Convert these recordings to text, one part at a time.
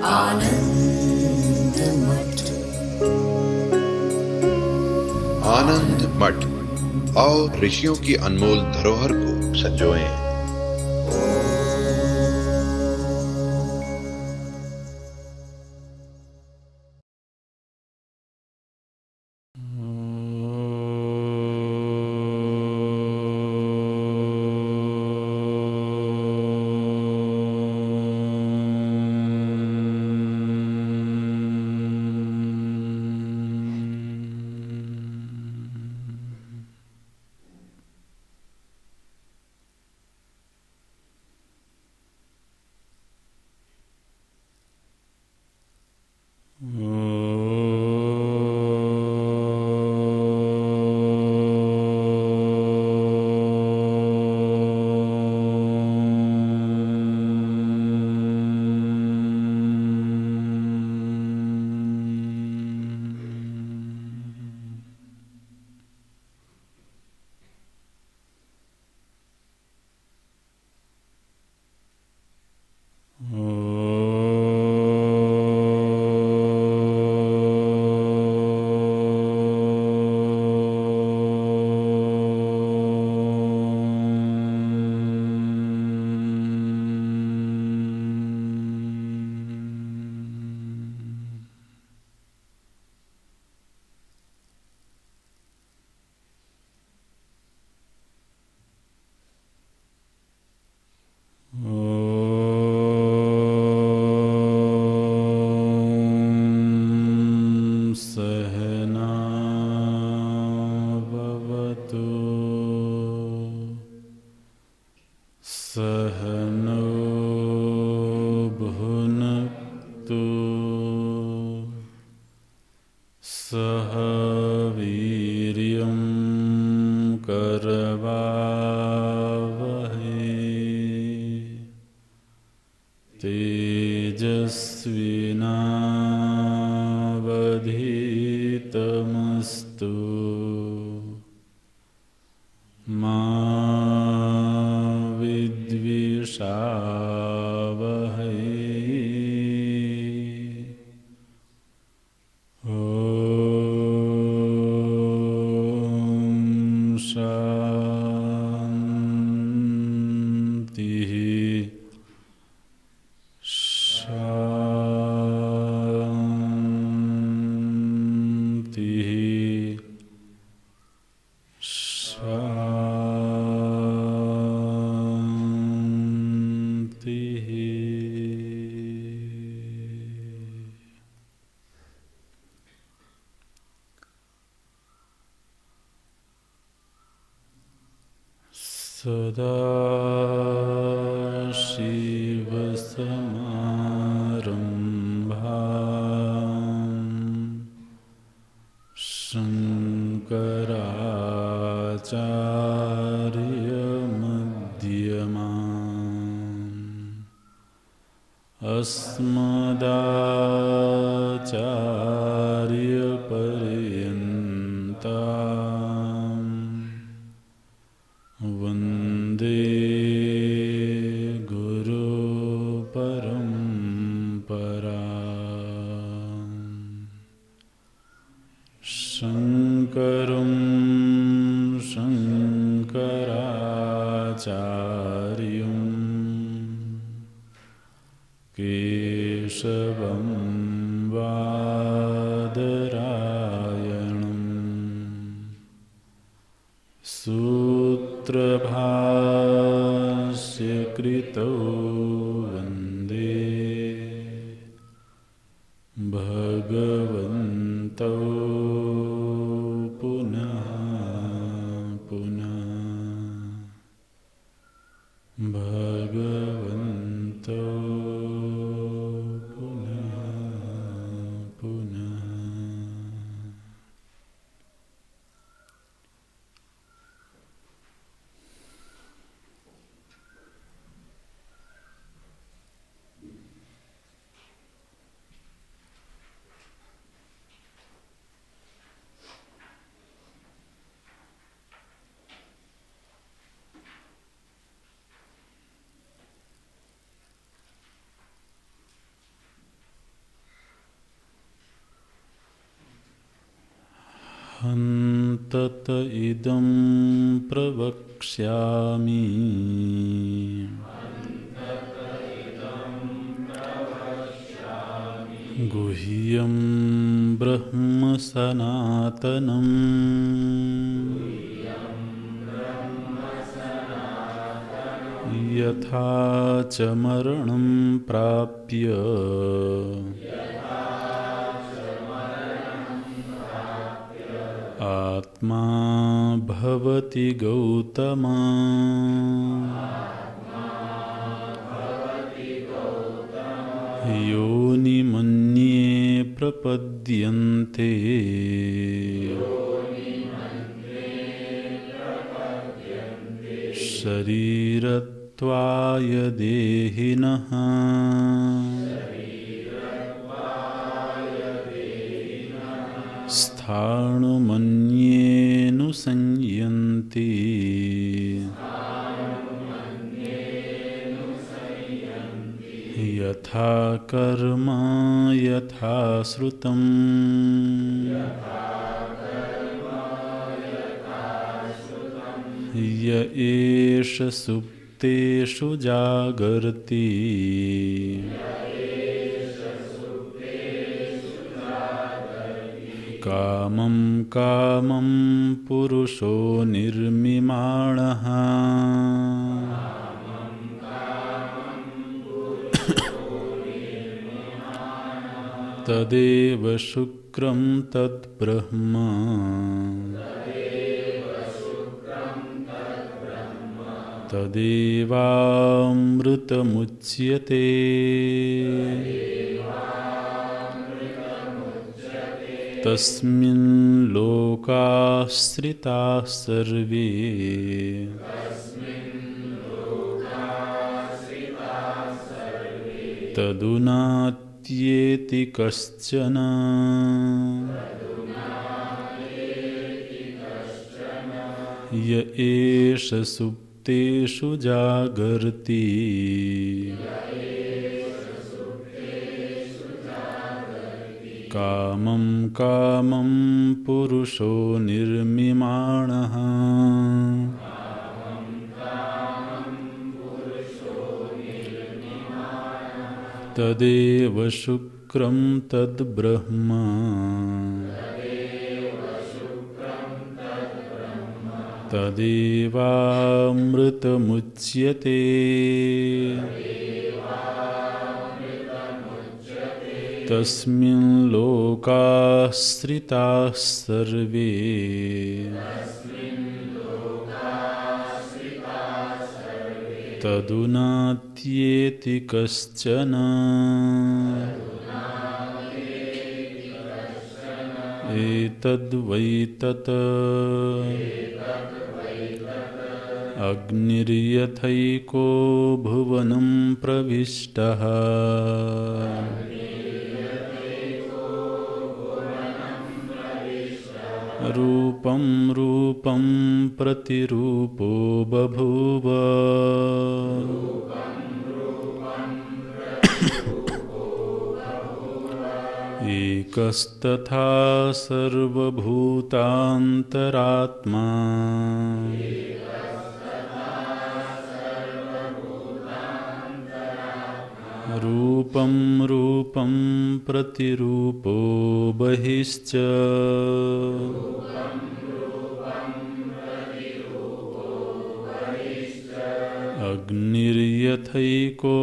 आनंद मठ। आनंद मठ और ऋषियों की अनमोल धरोहर को संजोएं। सहनो भुनक्तु सह वीर्यं करवावहै तेजस्विनावधीतमस्तु मा विद्विषावहै। ॐ शान्तिः शान्तिः शान्तिः। सदाशिवसमारम्भाम् शङ्कराचार्यमध्यमाम् अस्मदाचार्यपर्यन्ताम् वन्दे गुरुपरम्पराम्। शङ्करं शङ्कराचार्यं केशवं बादरायणं सूत्रभाष्यकृतौ वन्दे भगवन्तौ पुनः पुनः भगवन्तौ पुनः पुनः। हन्तत इदं प्रवक्ष्यामि गुह्यं ब्रह्म सनातनम् यथा च मरणं प्राप्य आत्मा भवति गौतम योनिमन्ये प्रपद्यन्ते शरीरत्वाय देहिनः स्थाणुमन्येऽनुसंयन्ति यथा कर्म यथा श्रुतम् य एष सुप्तेषु जागर्ति कामं कामं पुरुषो निर्मिमाणः तदेव शुक्रं तद्ब्रह्म तदेवामृतमुच्यते तस्मिन् लोकाश्रिताः सर्वे तदुनात्येति कश्चन य एष सुप्तेषु जागर्ति कामं कामं पुरुषो निर्मिमाणः तदेव शुक्रं तद्ब्रह्म तदेवामृतमुच्यते तस्मिन् लोकाश्रिताः सर्वे तदुनात्येति कश्चन एतद्वै तत् अग्निर्यथैको भुवनं प्रविष्टः रूपं रूपं प्रतिरूपो बभूव एकस्तथा सर्वभूतान्तरात्मा रूपं रूपं प्रतिरूपो बहिश्च अग्निर्यथैको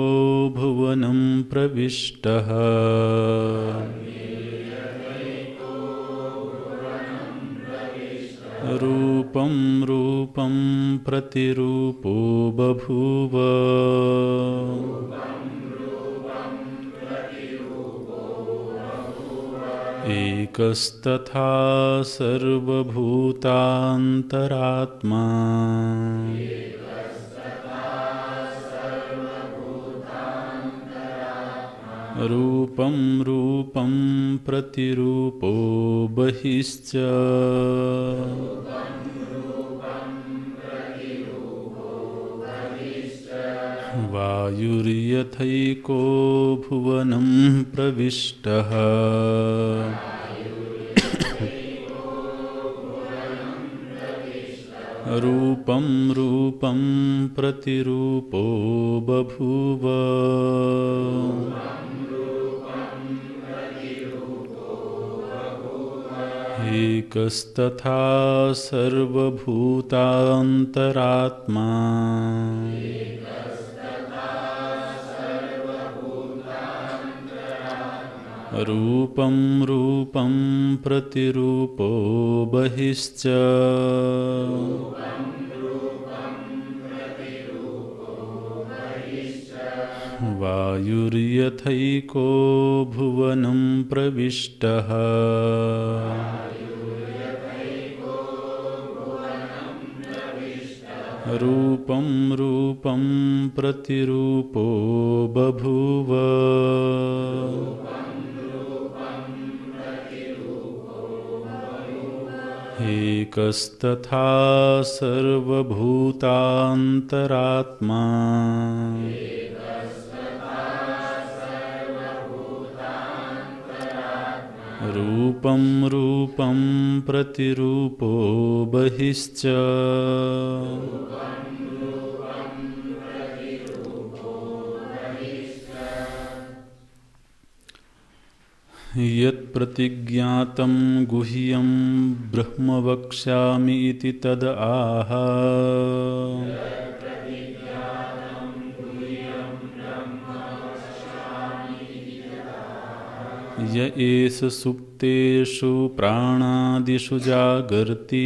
भुवनं प्रविष्टः रूपं रूपं प्रतिरूपो बभूव एकस्तथा सर्वभूतान्तरात्मा रूपं रूपं प्रतिरूपो बहिश्च वायुर्यथैको भुवनं प्रविष्टः रूपं रूपं प्रतिरूपो बभूव एकस्तथा सर्वभूतान्तरात्मा रूपं रूपं प्रतिरूपो बहिश्च वायुर्यथैको भुवनं प्रविष्टः रूपं रूपं प्रतिरूपो बभूव एकस्तथा सर्वभूतान्तरात्मा रूपं रूपं प्रतिरूपो बहिश्च यत्प्रतिज्ञातं गुह्यं ब्रह्म वक्ष्यामि इति तद् आह य एष सुप्तेषु प्राणादिषु जागर्ति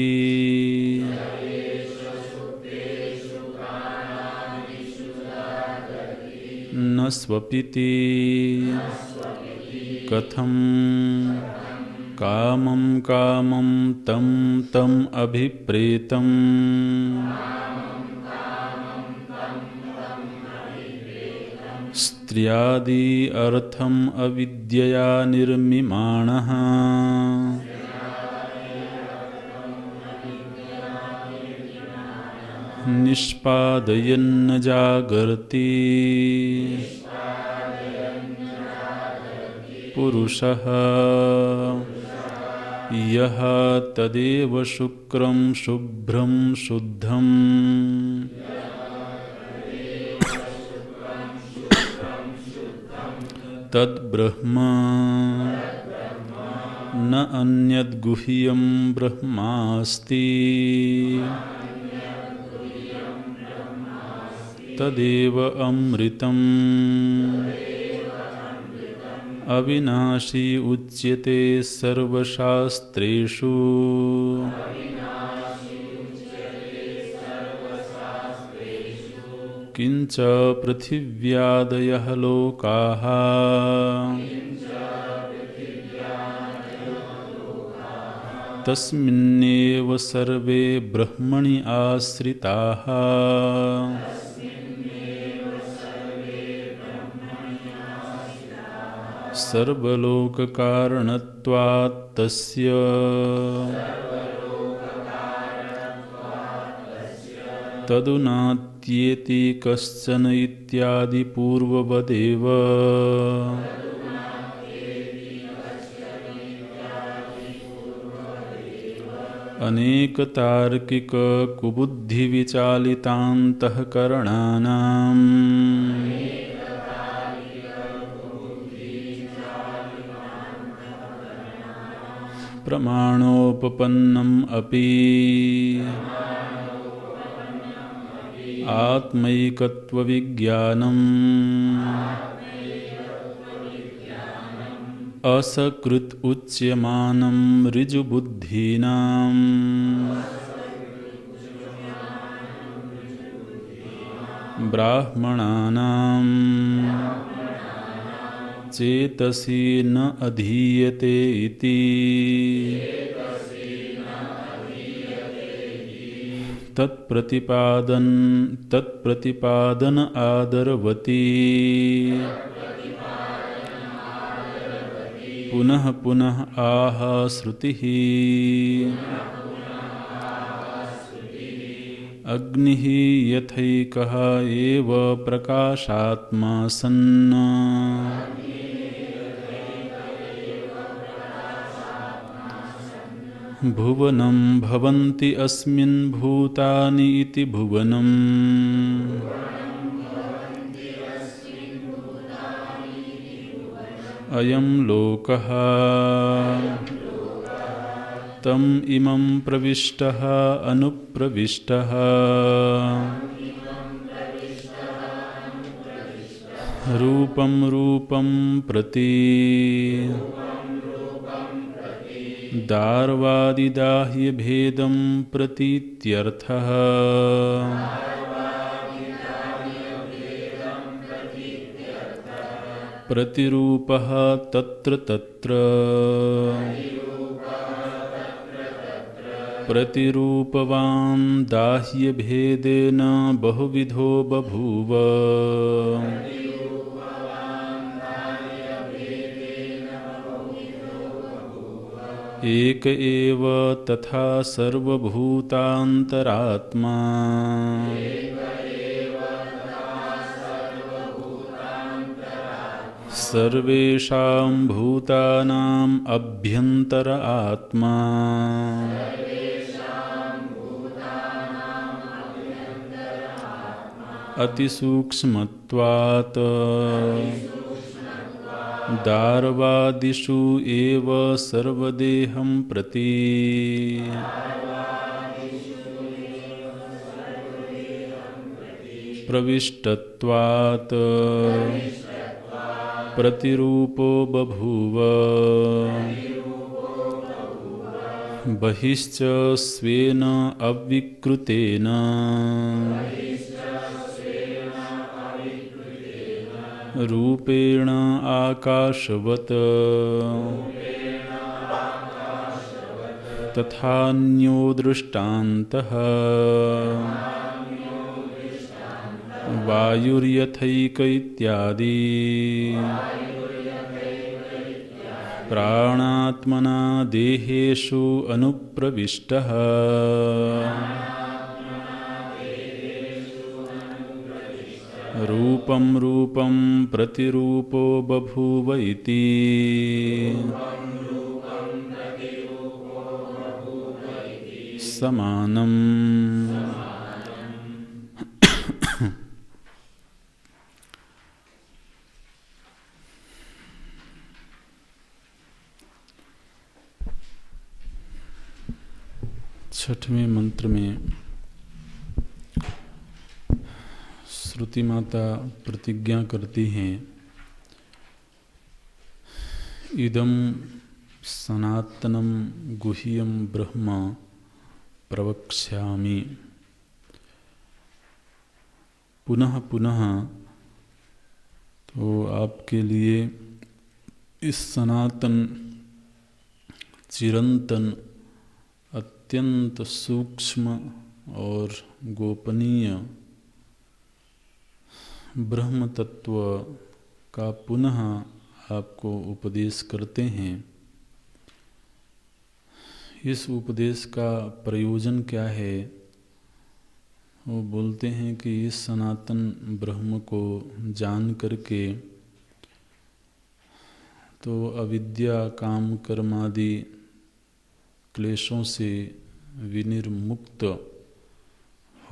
न स्वपिति कथं कामं कामं तं तं अभिप्रेतम् स्त्रियादि अर्थम् अविद्यया निर्मिमाणः निष्पादयन्न जागर्ति पुरुषः यः तदेव शुक्रं शुभ्रं शुद्धम् तद्ब्रह्म न अन्यद्गुह्यं ब्रह्मास्ति तदेव अमृतम् अविनाशी उच्यते सर्वशास्त्रेषु किंच पृथिव्यादयः लोकाः तस्मिन्नेव सर्वे ब्रह्मणि आश्रिताः सर्वलोककारणत्वात् तस्य तदुनात्येति कश्चन इत्यादि पूर्ववदेव अनेकतार्किक कुबुद्धिविचालितान्तःकरणानां प्रमाणोपपन्नम् अपि आत्मैकत्वविज्ञानम् असकृत् उच्यमानं ऋजुबुद्धीनाम् ब्राह्मणानां चेतसि न अधीयते इति तत्प्रतिपादन आदरवती पुनः पुनः आह श्रुतिः अग्निः यथैकः एव प्रकाशात्मा सन् भुवनं भवन्ति अस्मिन् भूतानि इति भुवनम् अयं लोकः तम इमं प्रविष्टः अनुप्रविष्टः रूपं रूपं प्रति दार्वादिदाह्यभेदं प्रतीत्यर्थः प्रतिरूपः तत्र तत्र प्रतिरूपवान् दाह्यभेदेन बहुविधो बभूव एक एव तथा सर्वभूतान्तरात्मा सर्वेषां भूतानाम् अभ्यन्तर आत्मा अतिसूक्ष्मत्वात् दार्वादिषु एव सर्वदेहं प्रति प्रविष्टत्वात् प्रतिरूपो बभूव बहिश्च स्वेन अविकृतेन रूपेण आकाशवत् तथान्यो दृष्टान्तः वायुर्यथैक इत्यादि प्राणात्मना देहेषु अनुप्रविष्टः रूपं रूपं प्रतिरूपो बभूव इति समानम्। छठवें मंत्र में श्रुति माता प्रतिज्ञा करती हैं, इदं सनातनं गुह्यं ब्रह्म प्रवक्ष्यामि। पुनः पुनः तो आपके लिए इस सनातन चिरंतन अत्यंत सूक्ष्म और गोपनीय ब्रह्म तत्व का पुनः आपको उपदेश करते हैं। इस उपदेश का प्रयोजन क्या है? वो बोलते हैं कि इस सनातन ब्रह्म को जान करके तो अविद्या काम कर्म आदि क्लेशों से विनिर्मुक्त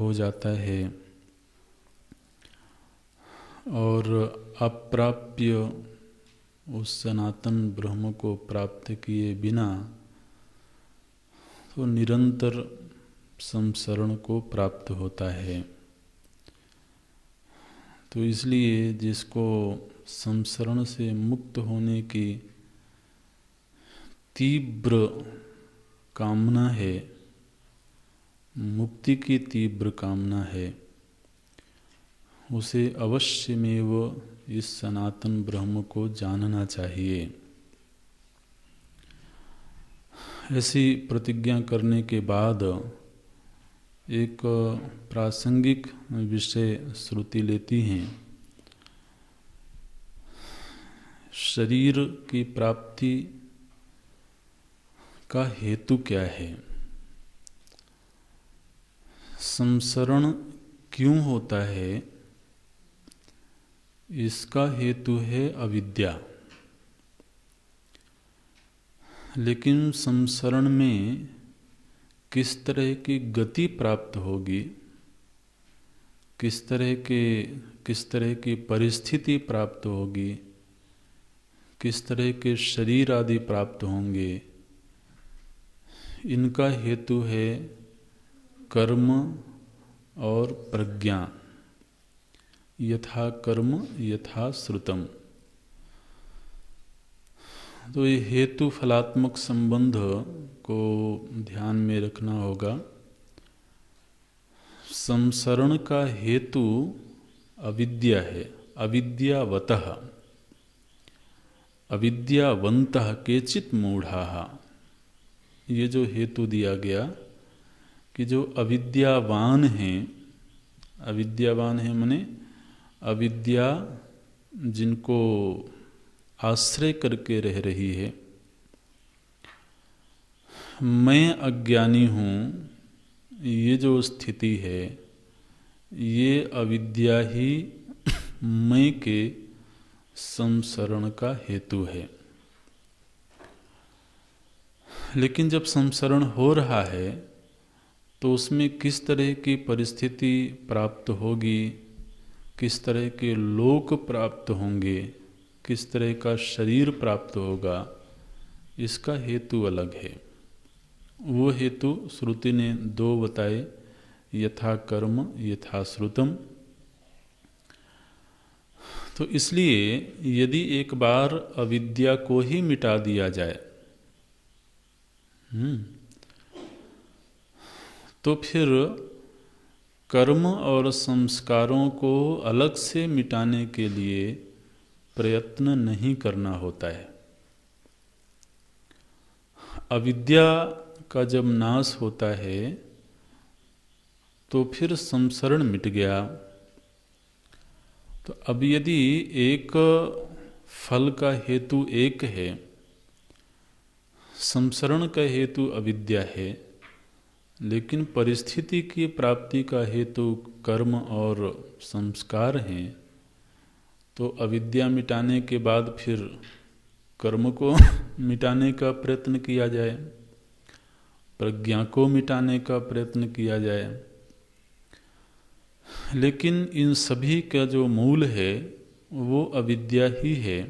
हो जाता है और अप्राप्य उस सनातन ब्रह्म को प्राप्त किए बिना तो निरंतर संसरण को प्राप्त होता है। तो इसलिए जिसको संसरण से मुक्त होने की तीव्र कामना है, मुक्ति की तीव्र कामना है, उसे अवश्यमेव इस सनातन ब्रह्म को जानना चाहिए। ऐसी प्रतिज्ञा करने के बाद एक प्रासंगिक विषय श्रुति लेती हैं। शरीर की प्राप्ति का हेतु क्या है? संसरण क्यों होता है? इसका हेतु है अविद्या। लेकिन संसरण में किस तरह की गति प्राप्त होगी, किस तरह की परिस्थिति प्राप्त होगी, किस तरह के शरीर आदि प्राप्त होंगे, इनका हेतु है कर्म और प्रज्ञा। यथा कर्म यथा श्रुतम। तो ये हेतु फलात्मक संबंध को ध्यान में रखना होगा। संसरण का हेतु अविद्या है, अविद्यावतः, अविद्यावन्तः केचित् मूढ़ाः। ये जो हेतु दिया गया कि जो अविद्यावान हैं, अविद्यावान है माने अविद्या जिनको आश्रय करके रह रही है। मैं अज्ञानी हूँ, ये जो स्थिति है ये अविद्या ही मैं के संसरण का हेतु है। लेकिन जब संसरण हो रहा है तो उसमें किस तरह की परिस्थिति प्राप्त होगी, किस तरह के लोक प्राप्त होंगे, किस तरह का शरीर प्राप्त होगा, इसका हेतु अलग है। वो हेतु श्रुति ने दो बताए, यथा कर्म यथा श्रुतम। तो इसलिए यदि एक बार अविद्या को ही मिटा दिया जाए तो फिर कर्म और संस्कारों को अलग से मिटाने के लिए प्रयत्न नहीं करना होता है। अविद्या का जब नाश होता है तो फिर संसरण मिट गया। तो अब यदि एक फल का हेतु एक है, संसरण का हेतु अविद्या है, लेकिन परिस्थिति की प्राप्ति का हेतु कर्म और संस्कार हैं, तो अविद्या मिटाने के बाद फिर कर्म को मिटाने का प्रयत्न किया जाए, प्रज्ञा को मिटाने का प्रयत्न किया जाए। लेकिन इन सभी का जो मूल है वो अविद्या ही है।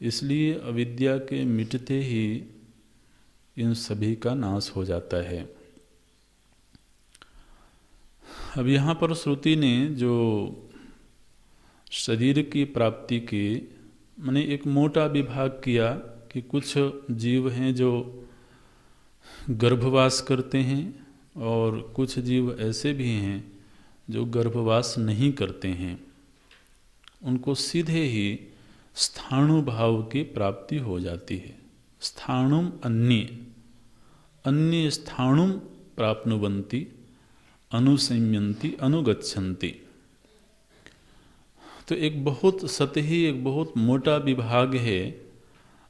इसलिए अविद्या के मिटते ही इन सभी का नाश हो जाता है। अब यहाँ पर श्रुति ने जो शरीर की प्राप्ति के माने एक मोटा विभाग किया कि कुछ जीव हैं जो गर्भवास करते हैं और कुछ जीव ऐसे भी हैं जो गर्भवास नहीं करते हैं। उनको सीधे ही स्थाणुभाव की प्राप्ति हो जाती है। स्थाणुम अन्य स्थाणुम प्राप्नुवन्ति अनुसंयन्ति अनुगच्छन्ति। तो एक बहुत सतही, एक बहुत मोटा विभाग है।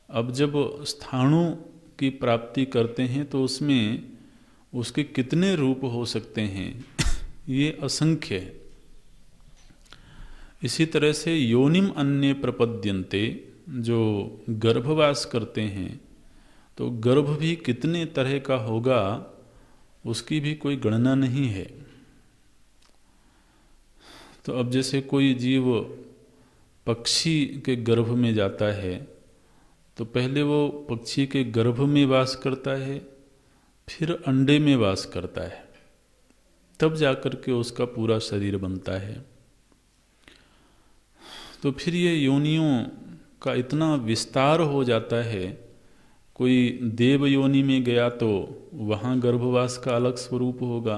अब जब स्थाणु की प्राप्ति करते हैं तो उसमें उसके कितने रूप हो सकते हैं ये असंख्य है। इसी तरह से योनिम अन्य प्रपद्यन्ते, जो गर्भवास करते हैं तो गर्भ भी कितने तरह का होगा उसकी भी कोई गणना नहीं है। तो अब जैसे कोई जीव पक्षी के गर्भ में जाता है तो पहले वो पक्षी के गर्भ में वास करता है, फिर अंडे में वास करता है, तब जाकर के उसका पूरा शरीर बनता है। तो फिर ये योनियों का इतना विस्तार हो जाता है। कोई देव योनि में गया तो वहाँ गर्भवास का अलग स्वरूप होगा,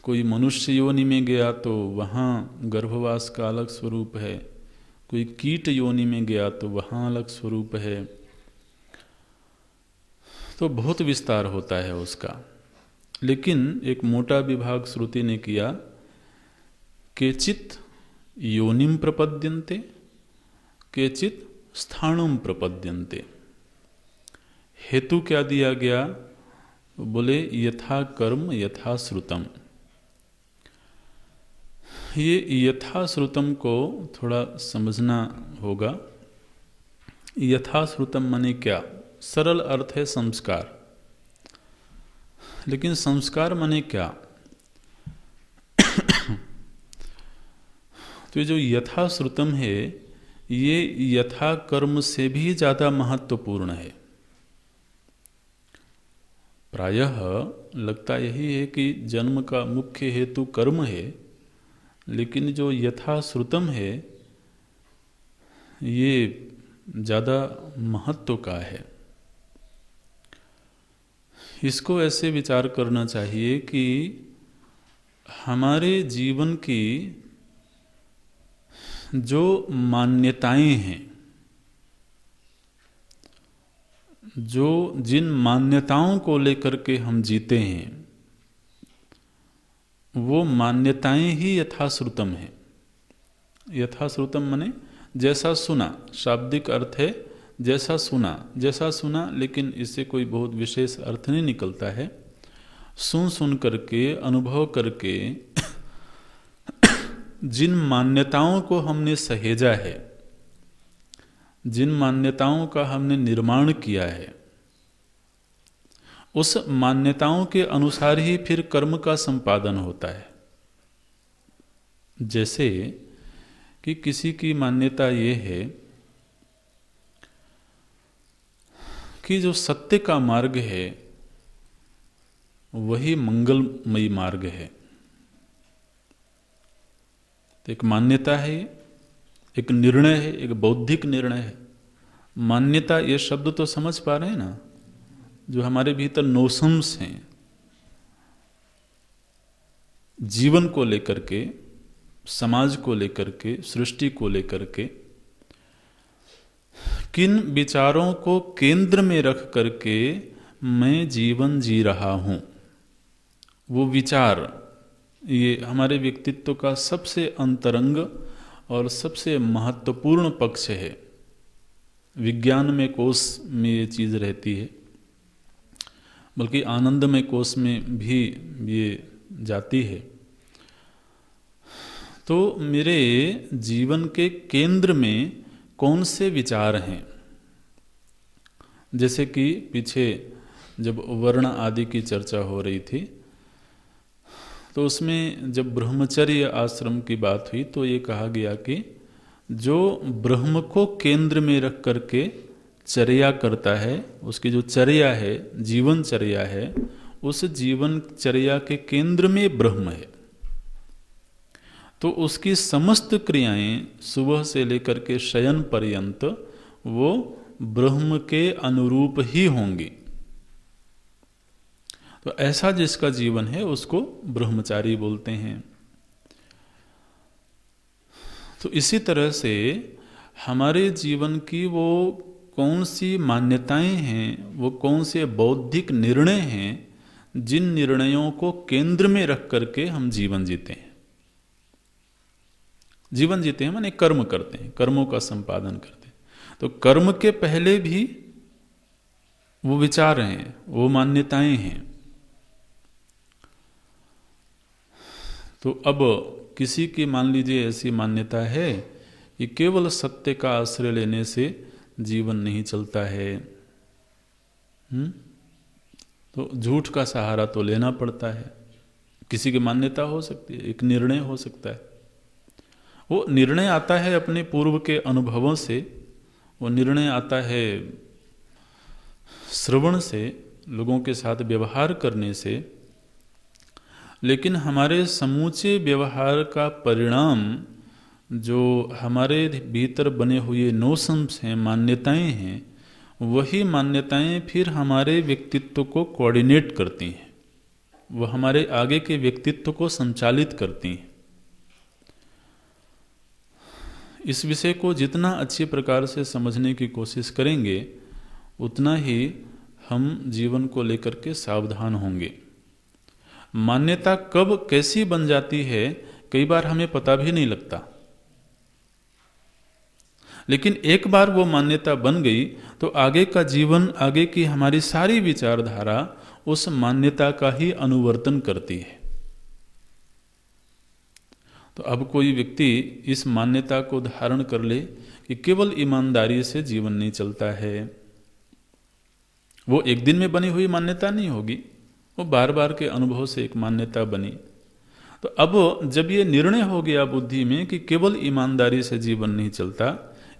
कोई मनुष्य योनि में गया तो वहाँ गर्भवास का अलग स्वरूप है, कोई कीट योनि में गया तो वहाँ अलग स्वरूप है। तो बहुत विस्तार होता है उसका। लेकिन एक मोटा विभाग श्रुति ने किया, केचित् योनिम प्रपद्यन्ते केचित् स्थाणुम प्रपद्यन्ते। हेतु क्या दिया गया? बोले यथा कर्म यथा श्रुतम। ये यथा श्रुतम को थोड़ा समझना होगा। यथा श्रुतम माने क्या? सरल अर्थ है संस्कार। लेकिन संस्कार माने क्या? तो ये जो यथा श्रुतम है, ये यथा कर्म से भी ज़्यादा महत्वपूर्ण है। प्रायः लगता यही है कि जन्म का मुख्य हेतु कर्म है, लेकिन जो यथा श्रुतम है ये ज़्यादा महत्व का है। इसको ऐसे विचार करना चाहिए कि हमारे जीवन की जो मान्यताएं हैं, जो जिन मान्यताओं को लेकर के हम जीते हैं, वो मान्यताएं ही यथाश्रुतम है। यथाश्रुतम माने जैसा सुना, शाब्दिक अर्थ है जैसा सुना, लेकिन इससे कोई बहुत विशेष अर्थ नहीं निकलता है। सुन करके, अनुभव करके जिन मान्यताओं को हमने सहेजा है, जिन मान्यताओं का हमने निर्माण किया है, उस मान्यताओं के अनुसार ही फिर कर्म का संपादन होता है। जैसे कि किसी की मान्यता ये है कि जो सत्य का मार्ग है वही मंगलमयी मार्ग है। तो एक मान्यता है, एक निर्णय है, एक बौद्धिक निर्णय है। मान्यता, ये शब्द तो समझ पा रहे हैं ना, जो हमारे भीतर नोशंस हैं जीवन को लेकर के, समाज को लेकर के, सृष्टि को लेकर के, किन विचारों को केंद्र में रख करके मैं जीवन जी रहा हूं, वो विचार, ये हमारे व्यक्तित्व का सबसे अंतरंग और सबसे महत्वपूर्ण पक्ष है। विज्ञान में कोश में ये चीज़ रहती है, बल्कि आनंदमय कोश में भी ये जाती है। तो मेरे जीवन के केंद्र में कौन से विचार हैं? जैसे कि पीछे जब वर्ण आदि की चर्चा हो रही थी, तो उसमें जब ब्रह्मचर्य आश्रम की बात हुई तो ये कहा गया कि जो ब्रह्म को केंद्र में रख करके चर्या करता है, उसकी जो चर्या है, जीवन चर्या है, उस जीवन चर्या के केंद्र में ब्रह्म है। तो उसकी समस्त क्रियाएं सुबह से लेकर के शयन पर्यंत वो ब्रह्म के अनुरूप ही होंगी। तो ऐसा जिसका जीवन है उसको ब्रह्मचारी बोलते हैं। तो इसी तरह से हमारे जीवन की वो कौन सी मान्यताएं हैं, वो कौन से बौद्धिक निर्णय हैं, जिन निर्णयों को केंद्र में रख करके हम जीवन जीते हैं। जीवन जीते हैं माने कर्म करते हैं, कर्मों का संपादन करते हैं। तो कर्म के पहले भी वो विचार हैं, वो मान्यताएं हैं। तो अब किसी की मान लीजिए ऐसी मान्यता है कि केवल सत्य का आश्रय लेने से जीवन नहीं चलता है, तो झूठ का सहारा तो लेना पड़ता है। किसी की मान्यता हो सकती है, एक निर्णय हो सकता है। वो निर्णय आता है अपने पूर्व के अनुभवों से, वो निर्णय आता है श्रवण से, लोगों के साथ व्यवहार करने से। लेकिन हमारे समूचे व्यवहार का परिणाम जो हमारे भीतर बने हुए नोशंस हैं, मान्यताएं हैं, वही मान्यताएं फिर हमारे व्यक्तित्व को कोऑर्डिनेट करती हैं, वह हमारे आगे के व्यक्तित्व को संचालित करती हैं। इस विषय को जितना अच्छी प्रकार से समझने की कोशिश करेंगे उतना ही हम जीवन को लेकर के सावधान होंगे। मान्यता कब कैसी बन जाती है कई बार हमें पता भी नहीं लगता, लेकिन एक बार वो मान्यता बन गई तो आगे का जीवन, आगे की हमारी सारी विचारधारा उस मान्यता का ही अनुवर्तन करती है। तो अब कोई व्यक्ति इस मान्यता को धारण कर ले कि केवल ईमानदारी से जीवन नहीं चलता है, वो एक दिन में बनी हुई मान्यता नहीं होगी, वो बार बार के अनुभव से एक मान्यता बनी। तो अब जब ये निर्णय हो गया बुद्धि में कि केवल ईमानदारी से जीवन नहीं चलता,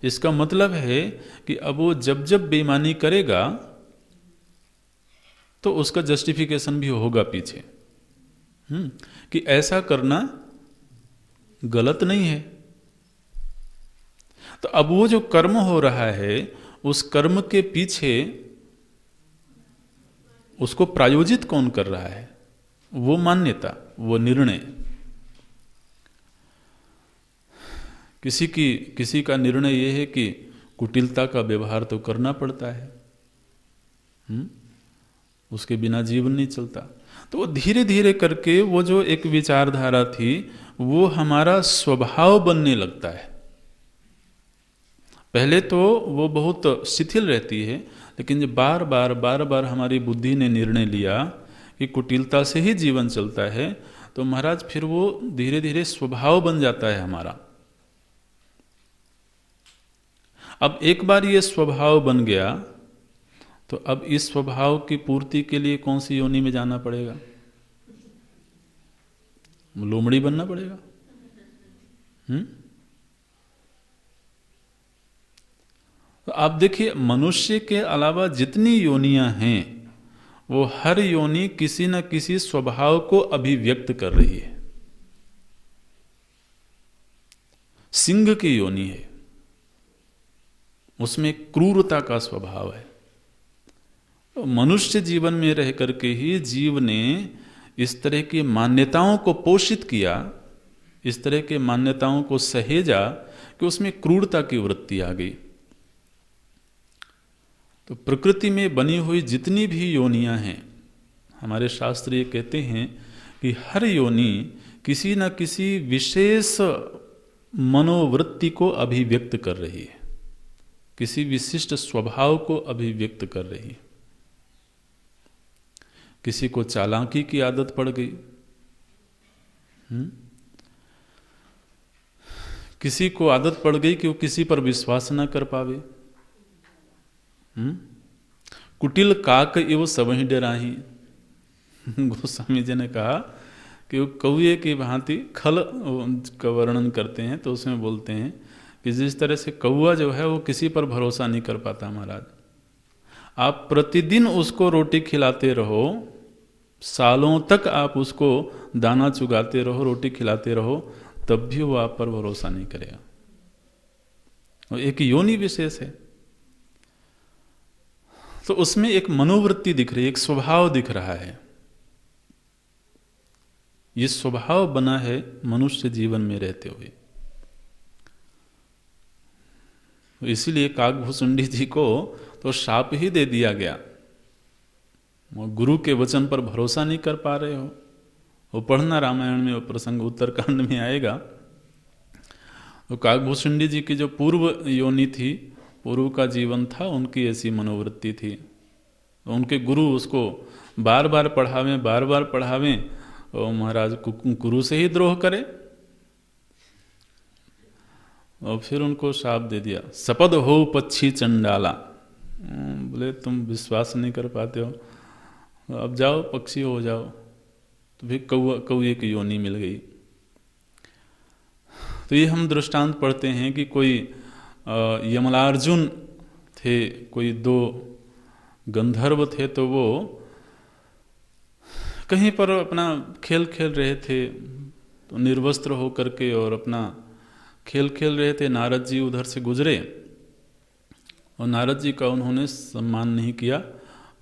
इसका मतलब है कि अब वो जब जब बेईमानी करेगा तो उसका जस्टिफिकेशन भी होगा पीछे, कि ऐसा करना गलत नहीं है। तो अब वो जो कर्म हो रहा है उस कर्म के पीछे उसको प्रायोजित कौन कर रहा है? वो मान्यता, वो निर्णय। किसी का निर्णय ये है कि कुटिलता का व्यवहार तो करना पड़ता है, उसके बिना जीवन नहीं चलता। तो वो धीरे धीरे करके वो जो एक विचारधारा थी वो हमारा स्वभाव बनने लगता है। पहले तो वो बहुत शिथिल रहती है, लेकिन जब बार बार हमारी बुद्धि ने निर्णय लिया कि कुटिलता से ही जीवन चलता है, तो महाराज फिर वो धीरे धीरे स्वभाव बन जाता है हमारा। अब एक बार ये स्वभाव बन गया तो अब इस स्वभाव की पूर्ति के लिए कौन सी योनि में जाना पड़ेगा? लोमड़ी बनना पड़ेगा। तो आप देखिए, मनुष्य के अलावा जितनी योनियां हैं वो हर योनि किसी न किसी स्वभाव को अभिव्यक्त कर रही है। सिंह की योनि है, उसमें क्रूरता का स्वभाव है। तो मनुष्य जीवन में रह करके ही जीव ने इस तरह की मान्यताओं को पोषित किया, इस तरह के मान्यताओं को सहेजा कि उसमें क्रूरता की वृत्ति आ गई। तो प्रकृति में बनी हुई जितनी भी योनियां हैं, हमारे शास्त्र ये कहते हैं कि हर योनि किसी न किसी विशेष मनोवृत्ति को अभिव्यक्त कर रही है, किसी विशिष्ट स्वभाव को अभिव्यक्त कर रही है। किसी को चालाकी की आदत पड़ गई, किसी को आदत पड़ गई कि वो किसी पर विश्वास न कर पावे। कुटिल काक इव सबहि डराही। गोस्वामी जी ने कहा कि वो कौए की भांति खल का वर्णन करते हैं, तो उसमें बोलते हैं कि जिस तरह से कौआ जो है वो किसी पर भरोसा नहीं कर पाता महाराज। आप प्रतिदिन उसको रोटी खिलाते रहो, सालों तक आप उसको दाना चुगाते रहो, रोटी खिलाते रहो, तब भी वो आप पर भरोसा नहीं करेगा। और एक योनि विशेष है, तो उसमें एक मनोवृत्ति दिख रही है, एक स्वभाव दिख रहा है। ये स्वभाव बना है मनुष्य जीवन में रहते हुए। इसीलिए काकभूषुंडी जी को तो शाप ही दे दिया गया। वो गुरु के वचन पर भरोसा नहीं कर पा रहे हो। वो पढ़ना रामायण में, वो प्रसंग उत्तरकांड में आएगा। तो काकभूषुंडी जी की जो पूर्व योनि थी, पूर्व का जीवन था, उनकी ऐसी मनोवृत्ति थी। तो उनके गुरु उसको बार बार पढ़ावें और महाराज गुरु से ही द्रोह करे, और फिर उनको शाप दे दिया, सपद हो पक्षी चंडाला। बोले तुम विश्वास नहीं कर पाते हो, अब जाओ पक्षी हो जाओ। तो फिर कौए की योनि मिल गई। तो ये हम दृष्टांत पढ़ते हैं कि कोई यमलार्जुन थे, कोई दो गंधर्व थे, तो वो कहीं पर अपना खेल खेल रहे थे, तो निर्वस्त्र होकर के और अपना खेल खेल रहे थे। नारद जी उधर से गुजरे और नारद जी का उन्होंने सम्मान नहीं किया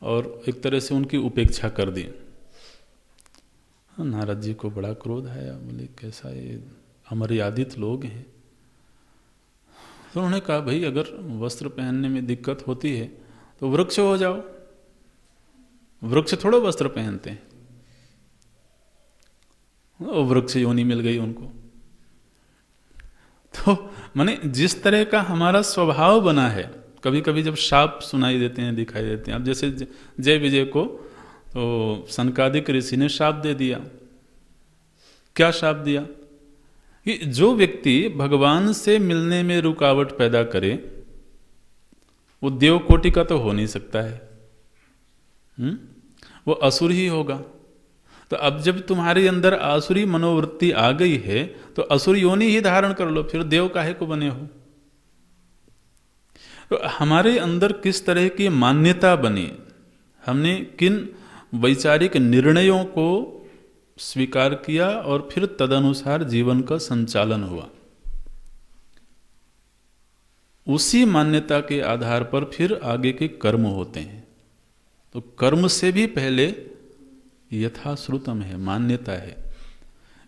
और एक तरह से उनकी उपेक्षा कर दी। नारद जी को बड़ा क्रोध आया, बोले कैसा ये अमर्यादित लोग हैं। तो उन्होंने कहा भाई अगर वस्त्र पहनने में दिक्कत होती है तो वृक्ष हो जाओ, वृक्ष थोड़ा वस्त्र पहनते हैं। और वृक्ष योनि मिल गई उनको। तो माने जिस तरह का हमारा स्वभाव बना है, कभी कभी जब शाप सुनाई देते हैं, दिखाई देते हैं। अब जैसे जय विजय को तो सनकादिक ऋषि ने शाप दे दिया। क्या शाप दिया? कि जो व्यक्ति भगवान से मिलने में रुकावट पैदा करे वो देव कोटि का तो हो नहीं सकता है। वो असुर ही होगा। तो अब जब तुम्हारे अंदर आसुरी मनोवृत्ति आ गई है तो असुर योनि ही धारण कर लो, फिर देव काहे को बने हो। तो हमारे अंदर किस तरह की मान्यता बनी, हमने किन वैचारिक निर्णयों को स्वीकार किया और फिर तदनुसार जीवन का संचालन हुआ, उसी मान्यता के आधार पर फिर आगे के कर्म होते हैं। तो कर्म से भी पहले यथाश्रुतम है, मान्यता है।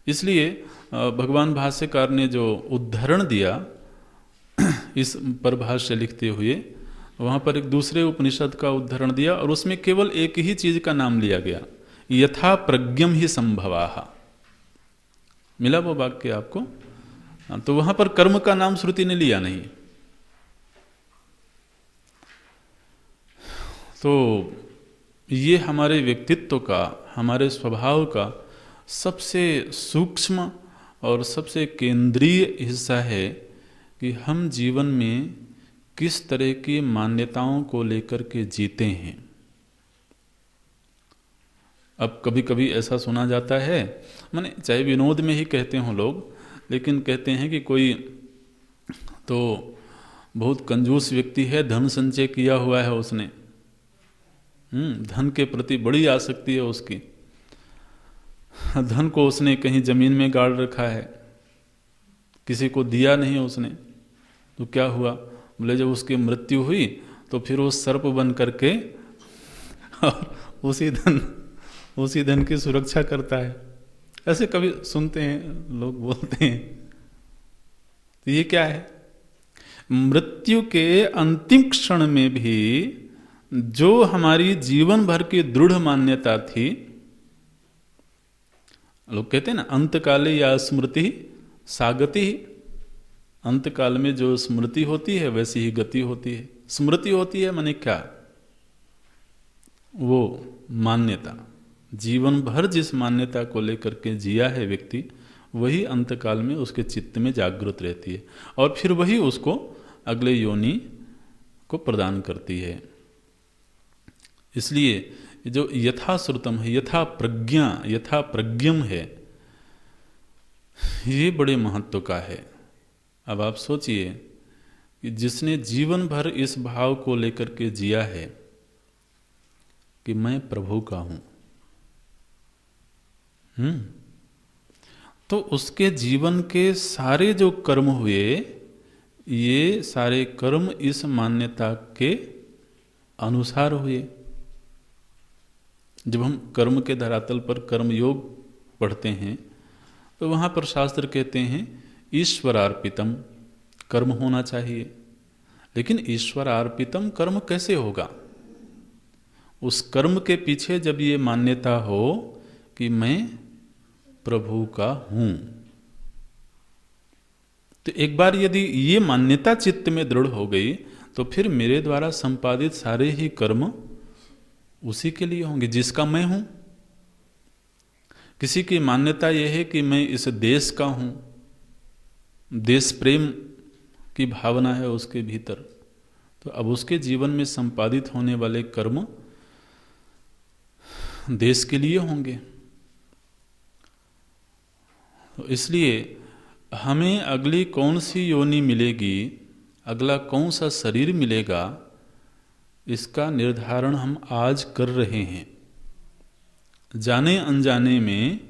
इसलिए भगवान भाष्यकार ने जो उद्धरण दिया इस परभाष्य लिखते हुए, वहाँ पर एक दूसरे उपनिषद का उद्धरण दिया और उसमें केवल एक ही चीज का नाम लिया गया, यथा प्रज्ञम ही संभवाः। मिला वो वाक्य आपको? तो वहाँ पर कर्म का नाम श्रुति ने लिया नहीं। तो ये हमारे व्यक्तित्व का, हमारे स्वभाव का सबसे सूक्ष्म और सबसे केंद्रीय हिस्सा है कि हम जीवन में किस तरह की मान्यताओं को लेकर के जीते हैं। अब कभी कभी ऐसा सुना जाता है, माने चाहे विनोद में ही कहते हों लोग, लेकिन कहते हैं कि कोई तो बहुत कंजूस व्यक्ति है, धन संचय किया हुआ है उसने, धन के प्रति बड़ी आसक्ति है उसकी, धन को उसने कहीं जमीन में गाड़ रखा है, किसी को दिया नहीं उसने। तो क्या हुआ, बोले जब उसकी मृत्यु हुई तो फिर वो सर्प बन करके और उसी धन की सुरक्षा करता है। ऐसे कभी सुनते हैं लोग, बोलते हैं। तो ये क्या है, मृत्यु के अंतिम क्षण में भी जो हमारी जीवन भर की दृढ़ मान्यता थी, लोग कहते हैं ना अंतकाले या स्मृति सागति, अंतकाल में जो स्मृति होती है वैसी ही गति होती है। स्मृति होती है माने क्या, वो मान्यता, जीवन भर जिस मान्यता को लेकर के जिया है व्यक्ति, वही अंतकाल में उसके चित्त में जागृत रहती है और फिर वही उसको अगले योनि को प्रदान करती है। इसलिए जो यथाश्रुतम है, यथा प्रज्ञम है, ये बड़े महत्व का है। अब आप सोचिए कि जिसने जीवन भर इस भाव को लेकर के जिया है कि मैं प्रभु का हूं, तो उसके जीवन के सारे जो कर्म हुए, ये सारे कर्म इस मान्यता के अनुसार हुए। जब हम कर्म के धरातल पर कर्म योग पढ़ते हैं तो वहाँ पर शास्त्र कहते हैं ईश्वरार्पितम कर्म होना चाहिए। लेकिन ईश्वरार्पितम कर्म कैसे होगा? उस कर्म के पीछे जब ये मान्यता हो कि मैं प्रभु का हूं, तो एक बार यदि ये मान्यता चित्त में दृढ़ हो गई तो फिर मेरे द्वारा संपादित सारे ही कर्म उसी के लिए होंगे जिसका मैं हूं। किसी की मान्यता यह है कि मैं इस देश का हूं, देश प्रेम की भावना है उसके भीतर, तो अब उसके जीवन में संपादित होने वाले कर्म देश के लिए होंगे। तो इसलिए हमें अगली कौन सी योनि मिलेगी, अगला कौन सा शरीर मिलेगा, इसका निर्धारण हम आज कर रहे हैं। जाने अनजाने में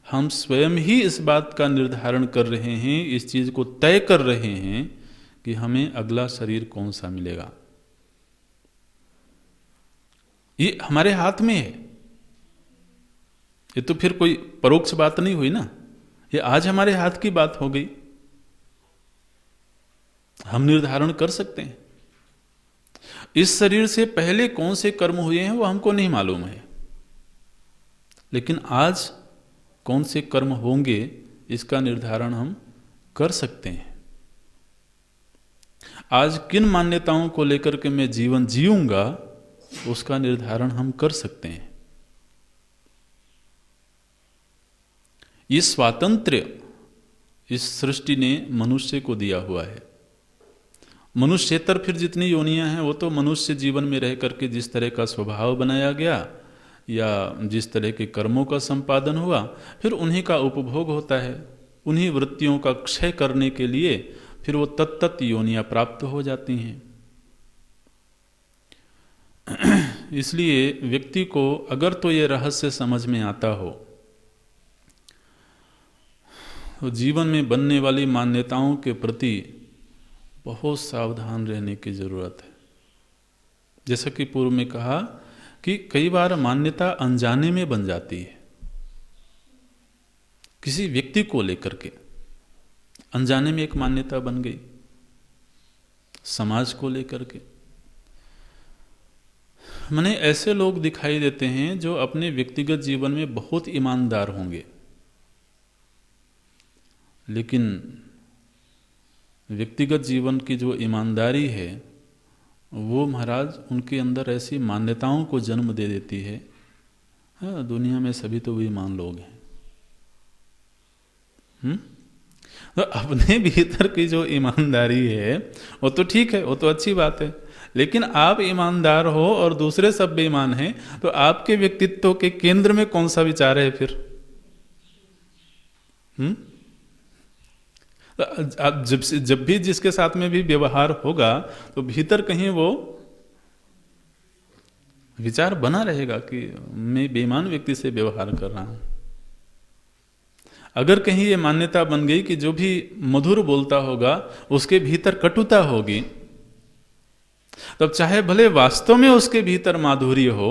हम स्वयं ही इस बात का निर्धारण कर रहे हैं, इस चीज को तय कर रहे हैं कि हमें अगला शरीर कौन सा मिलेगा। ये हमारे हाथ में है। ये तो फिर कोई परोक्ष बात नहीं हुई ना, ये आज हमारे हाथ की बात हो गई। हम निर्धारण कर सकते हैं। इस शरीर से पहले कौन से कर्म हुए हैं वो हमको नहीं मालूम है, लेकिन आज कौन से कर्म होंगे इसका निर्धारण हम कर सकते हैं। आज किन मान्यताओं को लेकर के मैं जीवन जीऊंगा उसका निर्धारण हम कर सकते हैं। ये स्वातंत्र्य इस सृष्टि ने मनुष्य को दिया हुआ है। मनुष्येतर फिर जितनी योनियां हैं वो तो मनुष्य जीवन में रह करके जिस तरह का स्वभाव बनाया गया या जिस तरह के कर्मों का संपादन हुआ, फिर उन्हीं का उपभोग होता है। उन्हीं वृत्तियों का क्षय करने के लिए फिर वो तत्त योनियां प्राप्त हो जाती हैं। इसलिए व्यक्ति को अगर तो ये रहस्य समझ में आता हो तो जीवन में बनने वाली मान्यताओं के प्रति बहुत सावधान रहने की जरूरत है। जैसा कि पूर्व में कहा कि कई बार मान्यता अनजाने में बन जाती है। किसी व्यक्ति को लेकर के अनजाने में एक मान्यता बन गई, समाज को लेकर के। माने ऐसे लोग दिखाई देते हैं जो अपने व्यक्तिगत जीवन में बहुत ईमानदार होंगे, लेकिन व्यक्तिगत जीवन की जो ईमानदारी है वो महाराज उनके अंदर ऐसी मान्यताओं को जन्म दे देती है। हाँ, दुनिया में सभी तो बेईमान लोग हैं। तो अपने भीतर की जो ईमानदारी है वो तो ठीक है, वो तो अच्छी बात है, लेकिन आप ईमानदार हो और दूसरे सब बेईमान हैं, तो आपके व्यक्तित्व के केंद्र में कौन सा विचार है फिर? आप जब भी जिसके साथ में भी व्यवहार होगा तो भीतर कहीं वो विचार बना रहेगा कि मैं बेईमान व्यक्ति से व्यवहार कर रहा हूं। अगर कहीं ये मान्यता बन गई कि जो भी मधुर बोलता होगा उसके भीतर कटुता होगी, तब चाहे भले वास्तव में उसके भीतर माधुर्य हो,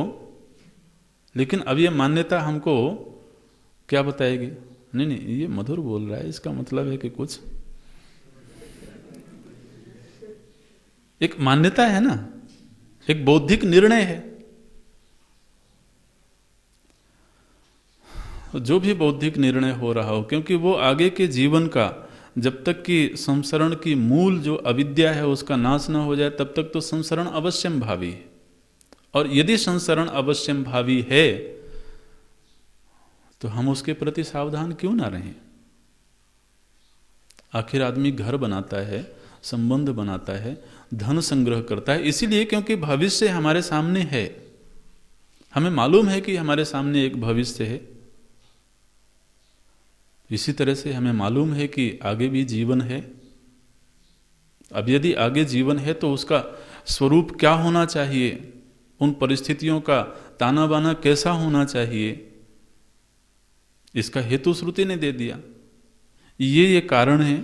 लेकिन अब ये मान्यता हमको क्या बताएगी? नहीं नहीं, ये मधुर बोल रहा है, इसका मतलब है कि कुछ एक मान्यता है ना, एक बौद्धिक निर्णय है। जो भी बौद्धिक निर्णय हो रहा हो, क्योंकि वो आगे के जीवन का, जब तक कि संसरण की मूल जो अविद्या है उसका नाश न हो जाए तब तक तो संसरण अवश्यम भावी है। और यदि संसरण अवश्यम भावी है तो हम उसके प्रति सावधान क्यों ना रहें? आखिर आदमी घर बनाता है, संबंध बनाता है, धन संग्रह करता है, इसीलिए क्योंकि भविष्य हमारे सामने है। हमें मालूम है कि हमारे सामने एक भविष्य है। इसी तरह से हमें मालूम है कि आगे भी जीवन है। अब यदि आगे जीवन है तो उसका स्वरूप क्या होना चाहिए, उन परिस्थितियों का ताना बाना कैसा होना चाहिए, इसका हेतु श्रुति ने दे दिया। ये कारण है।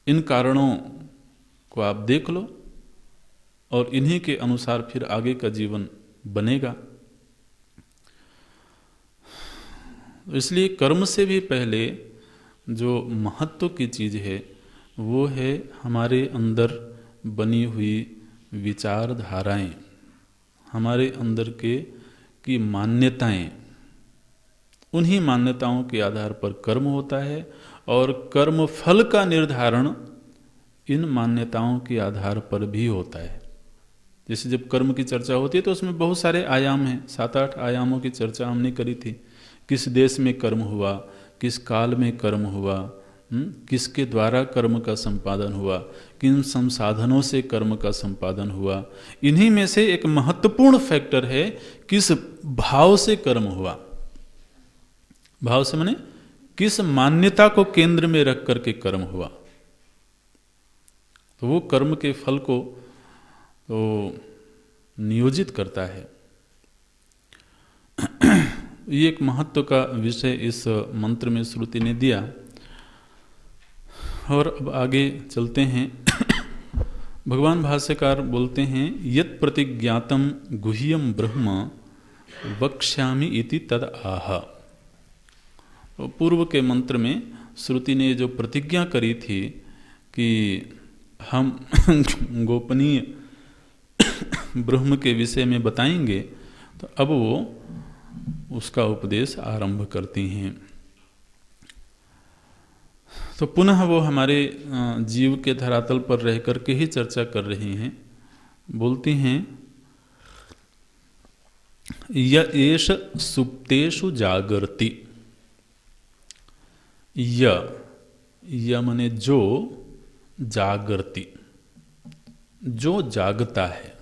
इन कारणों को आप देख लो और इन्हीं के अनुसार फिर आगे का जीवन बनेगा। इसलिए कर्म से भी पहले जो महत्व की चीज़ है वो है हमारे अंदर बनी हुई विचारधाराएं, हमारे अंदर की मान्यताएं। उन्हीं मान्यताओं के आधार पर कर्म होता है और कर्म फल का निर्धारण इन मान्यताओं के आधार पर भी होता है। जैसे जब कर्म की चर्चा होती है तो उसमें बहुत सारे आयाम हैं, 7-8 आयामों की चर्चा हमने करी थी। किस देश में कर्म हुआ, किस काल में कर्म हुआ, किसके द्वारा कर्म का संपादन हुआ, किन संसाधनों से कर्म का संपादन हुआ। इन्हीं में से एक महत्वपूर्ण फैक्टर है किस भाव से कर्म हुआ। भाव से माने किस मान्यता को केंद्र में रख करके कर्म हुआ, तो वो कर्म के फल को तो नियोजित करता है। ये एक महत्व का विषय इस मंत्र में श्रुति ने दिया। और अब आगे चलते हैं। भगवान भाष्यकार बोलते हैं, यत् प्रतिज्ञातम गुह्यम ब्रह्म वक्ष्यामि इति तद आह। तो पूर्व के मंत्र में श्रुति ने जो प्रतिज्ञा करी थी कि हम गोपनीय ब्रह्म के विषय में बताएंगे, तो अब वो उसका उपदेश आरंभ करती हैं। तो पुनः वो हमारे जीव के धरातल पर रह करके ही चर्चा कर रही हैं। बोलती हैं, य एष सुप्तेषु जागर्ति। य माने जो, जागर्ति जो जागता है।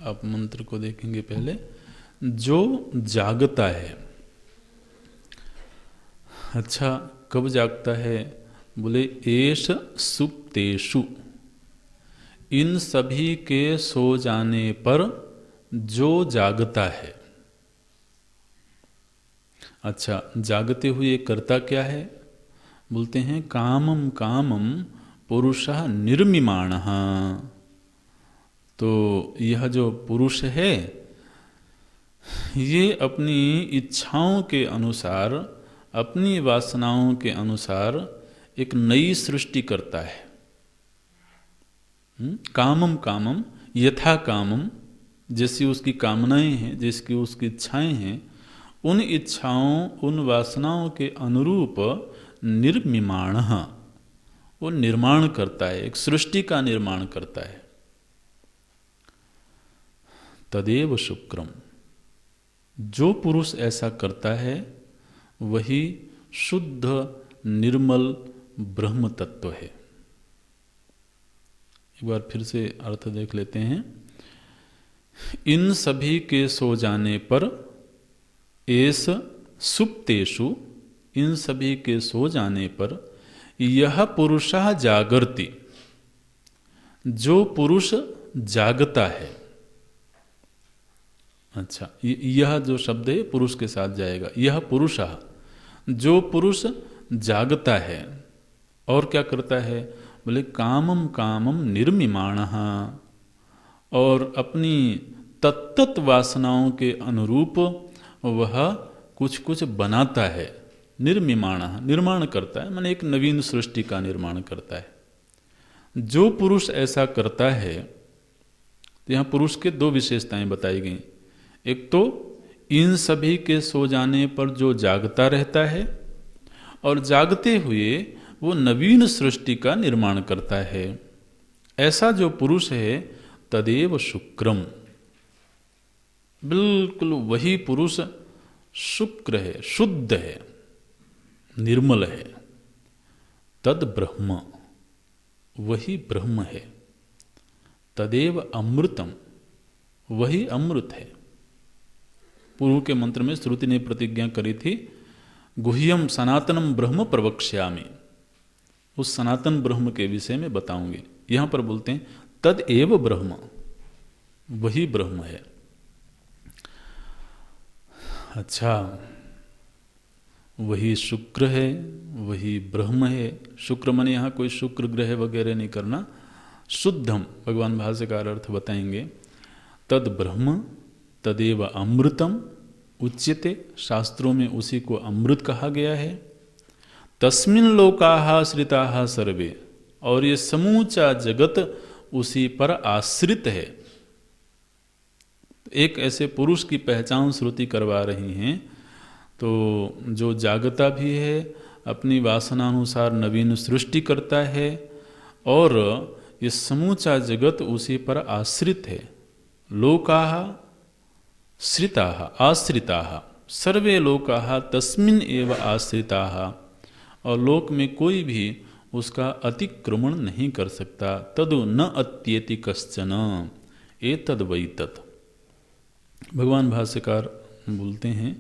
आप मंत्र को देखेंगे पहले। जो जागता है। अच्छा, कब जागता है? बोले एष सुप्तेषु, इन सभी के सो जाने पर जो जागता है। अच्छा, जागते हुए करता क्या है? बोलते हैं कामम कामम पुरुषः निर्मिमाणः। तो यह जो पुरुष है ये अपनी इच्छाओं के अनुसार, अपनी वासनाओं के अनुसार एक नई सृष्टि करता है। कामम कामम यथा कामम, जैसी उसकी कामनाएं हैं, जैसी उसकी इच्छाएं हैं, उन इच्छाओं, उन वासनाओं के अनुरूप निर्मिमाण, वो निर्माण करता है, एक सृष्टि का निर्माण करता है। तदेव शुक्रम, जो पुरुष ऐसा करता है वही शुद्ध निर्मल ब्रह्म तत्व है। एक बार फिर से अर्थ देख लेते हैं। इन सभी के सो जाने पर, एस सुप्तेषु, इन सभी के सो जाने पर, यह पुरुषः जागर्ति, जो पुरुष जागता है। अच्छा, यह जो शब्द है पुरुष के साथ जाएगा। यह पुरुषः, जो पुरुष जागता है और क्या करता है? बोले कामम कामम निर्मिमाणः, और अपनी तत्त वासनाओं के अनुरूप वह कुछ कुछ बनाता है। निर्मिमाणः, निर्माण करता है, माने एक नवीन सृष्टि का निर्माण करता है। जो पुरुष ऐसा करता है, तो यहाँ पुरुष के दो विशेषताएं बताई गई। एक तो इन सभी के सो जाने पर जो जागता रहता है, और जागते हुए वो नवीन सृष्टि का निर्माण करता है। ऐसा जो पुरुष है तदेव शुक्रम, बिल्कुल वही पुरुष शुक्र है, शुद्ध है, निर्मल है। तद ब्रह्म, वही ब्रह्म है। तदेव अमृतम, वही अमृत है। पूर्व के मंत्र में श्रुति ने प्रतिज्ञा करी थी, गुह्यम सनातनम ब्रह्म प्रवक्ष्यामि, उस सनातन ब्रह्म के विषय में बताऊंगे। यहां पर बोलते हैं तद एव ब्रह्म, वही ब्रह्म है। अच्छा, वही शुक्र है, वही ब्रह्म है। शुक्र माने यहाँ कोई शुक्र ग्रह वगैरह नहीं करना, शुद्धम, भगवान भाष्यकार अर्थ बताएंगे। तद ब्रह्म तदेव अमृतम उच्यते, शास्त्रों में उसी को अमृत कहा गया है। तस्मिन लोकाः श्रिताः सर्वे, और ये समूचा जगत उसी पर आश्रित है। एक ऐसे पुरुष की पहचान श्रुति करवा रही हैं, तो जो जागता भी है, अपनी वासनानुसार नवीन सृष्टि करता है, और ये समूचा जगत उसी पर आश्रित है। लोकाः श्रिताः आश्रिताः, सर्वे लोकाः तस्मिन् एव आश्रिताः, और लोक में कोई भी उसका अतिक्रमण नहीं कर सकता। तदु न अत्येति कश्चन एतद् वै तत्। भगवान भाष्यकार बोलते हैं,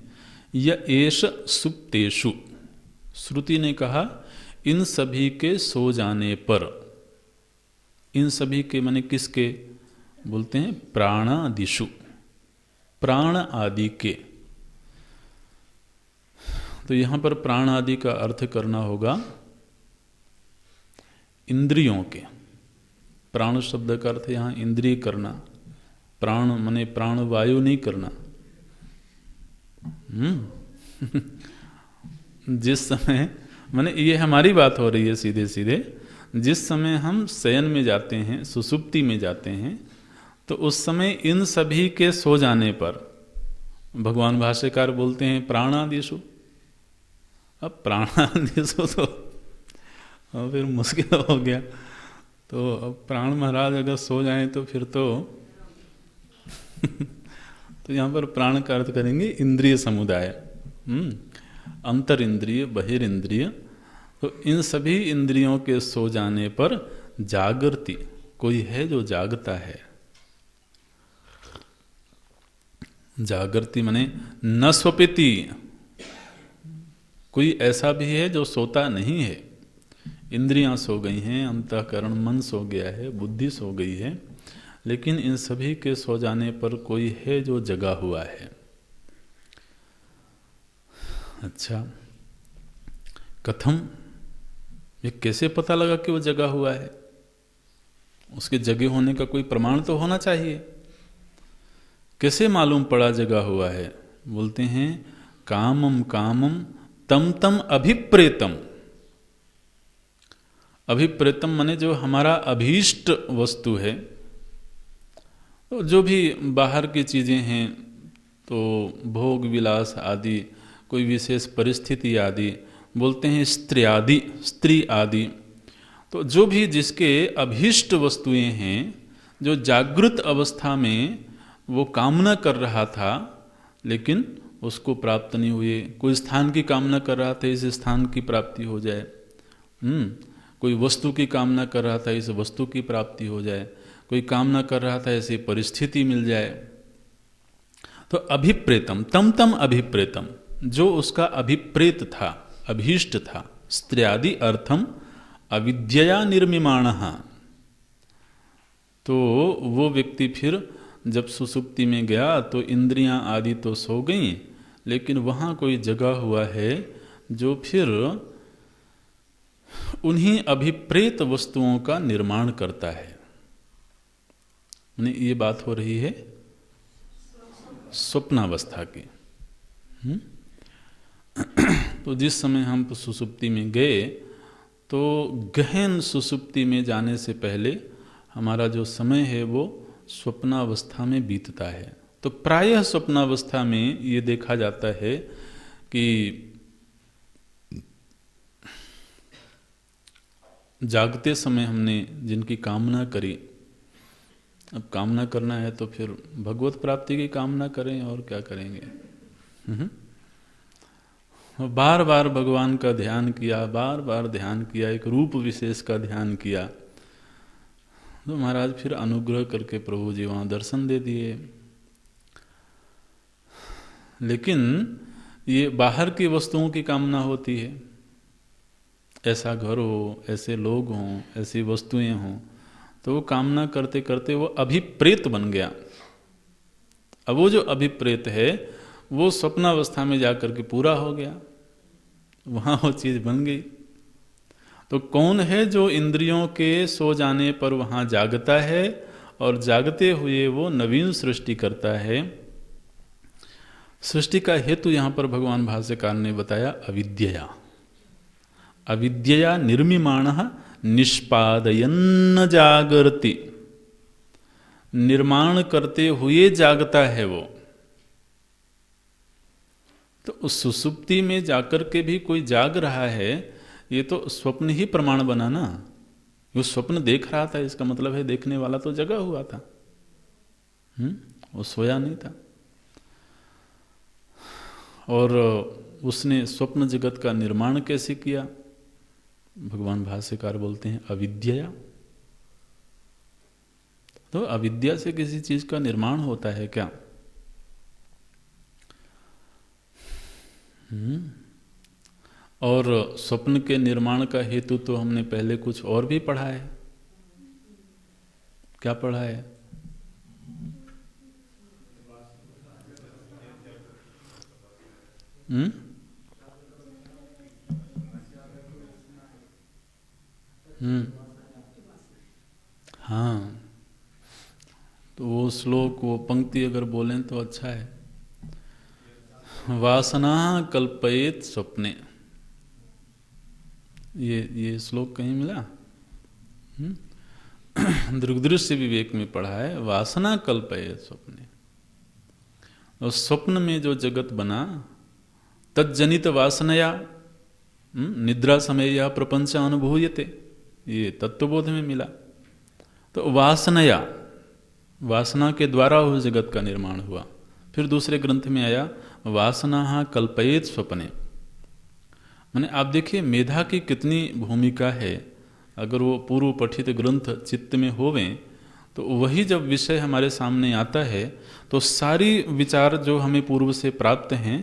य एष सुप्तेषु, श्रुति ने कहा इन सभी के सो जाने पर। इन सभी के माने किसके? बोलते हैं प्राणादिषु, प्राण आदि के। तो यहां पर प्राण आदि का अर्थ करना होगा इंद्रियों के। प्राण शब्द का अर्थ यहां इंद्रिय करना, प्राण माने प्राण वायु नहीं करना। जिस समय, माने ये हमारी बात हो रही है सीधे सीधे, जिस समय हम शयन में जाते हैं, सुसुप्ति में जाते हैं, तो उस समय इन सभी के सो जाने पर भगवान भाष्यकार बोलते हैं प्राणादिषु। अब प्राणादिषु तो फिर मुश्किल हो गया। तो अब प्राण महाराज अगर सो जाएं तो फिर तो तो यहाँ पर प्राण का अर्थ करेंगे इंद्रिय समुदाय, अंतर इंद्रिय, बहिर्ंद्रिय। तो इन सभी इंद्रियों के सो जाने पर जागृति, कोई है जो जागता है। जागृति माने न स्वपिति, कोई ऐसा भी है जो सोता नहीं है। इंद्रियां सो गई हैं, अंतःकरण मन सो गया है, बुद्धि सो गई है, लेकिन इन सभी के सो जाने पर कोई है जो जगा हुआ है। अच्छा, कथम, ये कैसे पता लगा कि वो जगा हुआ है? उसके जगे होने का कोई प्रमाण तो होना चाहिए। कैसे मालूम पड़ा जगा हुआ है? बोलते हैं कामम कामम तम तम अभिप्रेतम। अभिप्रेतम माने जो हमारा अभीष्ट वस्तु है, तो जो भी बाहर की चीज़ें हैं, तो भोग विलास आदि, कोई विशेष परिस्थिति आदि, बोलते हैं स्त्री आदि, तो जो भी जिसके अभीष्ट वस्तुएं हैं, जो जागृत अवस्था में वो कामना कर रहा था लेकिन उसको प्राप्त नहीं हुए। कोई स्थान की कामना कर रहा था, इस स्थान की प्राप्ति हो जाए। कोई वस्तु की कामना कर रहा था, इस वस्तु की प्राप्ति हो जाए। कोई कामना कर रहा था, ऐसी परिस्थिति मिल जाए। तो अभिप्रेतम, तम तम अभिप्रेतम, जो उसका अभिप्रेत था, अभीष्ट था। स्त्र्यादि अर्थम अविद्यया निर्मिमाणः। तो वो व्यक्ति फिर जब सुसुप्ति में गया तो इंद्रियां आदि तो सो गईं, लेकिन वहाँ कोई जगा हुआ है जो फिर उन्हीं अभिप्रेत वस्तुओं का निर्माण करता है। ये बात हो रही है स्वप्नावस्था की। तो जिस समय हम सुसुप्ति में गए, तो गहन सुसुप्ति में जाने से पहले हमारा जो समय है वो स्वप्नावस्था में बीतता है। तो प्रायः स्वप्नावस्था में ये देखा जाता है कि जागते समय हमने जिनकी कामना करी, अब कामना करना है तो फिर भगवत प्राप्ति की कामना करें, और क्या करेंगे। बार बार भगवान का ध्यान किया, बार बार ध्यान किया, एक रूप विशेष का ध्यान किया, तो महाराज फिर अनुग्रह करके प्रभु जी वहाँ दर्शन दे दिए। लेकिन ये बाहर की वस्तुओं की कामना होती है, ऐसा घर हो, ऐसे लोग हों, ऐसी वस्तुएं हों, तो वो कामना करते करते वो अभिप्रेत बन गया। अब वो जो अभिप्रेत है वो स्वप्नावस्था में जाकर के पूरा हो गया, वहाँ वो चीज़ बन गई। तो कौन है जो इंद्रियों के सो जाने पर वहाँ जागता है और जागते हुए वो नवीन सृष्टि करता है? सृष्टि का हेतु यहाँ पर भगवान भाष्यकार ने बताया अविद्यया। अविद्यया निर्मिमाणः निष्पादयन्न जागर्ति। निर्माण करते हुए जागता है वो। तो उस सुसुप्ति में जाकर के भी कोई जाग रहा है, ये तो स्वप्न ही प्रमाण बना ना। वो स्वप्न देख रहा था, इसका मतलब है देखने वाला तो जगा हुआ था, वो सोया नहीं था। और उसने स्वप्न जगत का निर्माण कैसे किया? भगवान भाष्यकार बोलते हैं अविद्या। तो अविद्या से किसी चीज का निर्माण होता है क्या? और स्वप्न के निर्माण का हेतु तो हमने पहले कुछ और भी पढ़ा है। क्या पढ़ा है? हाँ, तो वो श्लोक, वो पंक्ति अगर बोलें तो अच्छा है। वासना कल्पयेत स्वप्ने, ये श्लोक कहीं मिला? दृग्दृश्य विवेक में पढ़ा है, वासना कल्पयेत स्वप्ने। और स्वप्न में जो जगत बना, तज्जनित वासनया निद्रा समय यह प्रपंच अनुभूयते, ये तत्वबोध में मिला। तो वासनया, वासना के द्वारा उस जगत का निर्माण हुआ। फिर दूसरे ग्रंथ में आया वासना कल्पयेत स्वप्ने। माने आप देखिए मेधा की कितनी भूमिका है। अगर वो पूर्व पठित ग्रंथ चित्त में होवें तो वही जब विषय हमारे सामने आता है तो सारी विचार जो हमें पूर्व से प्राप्त हैं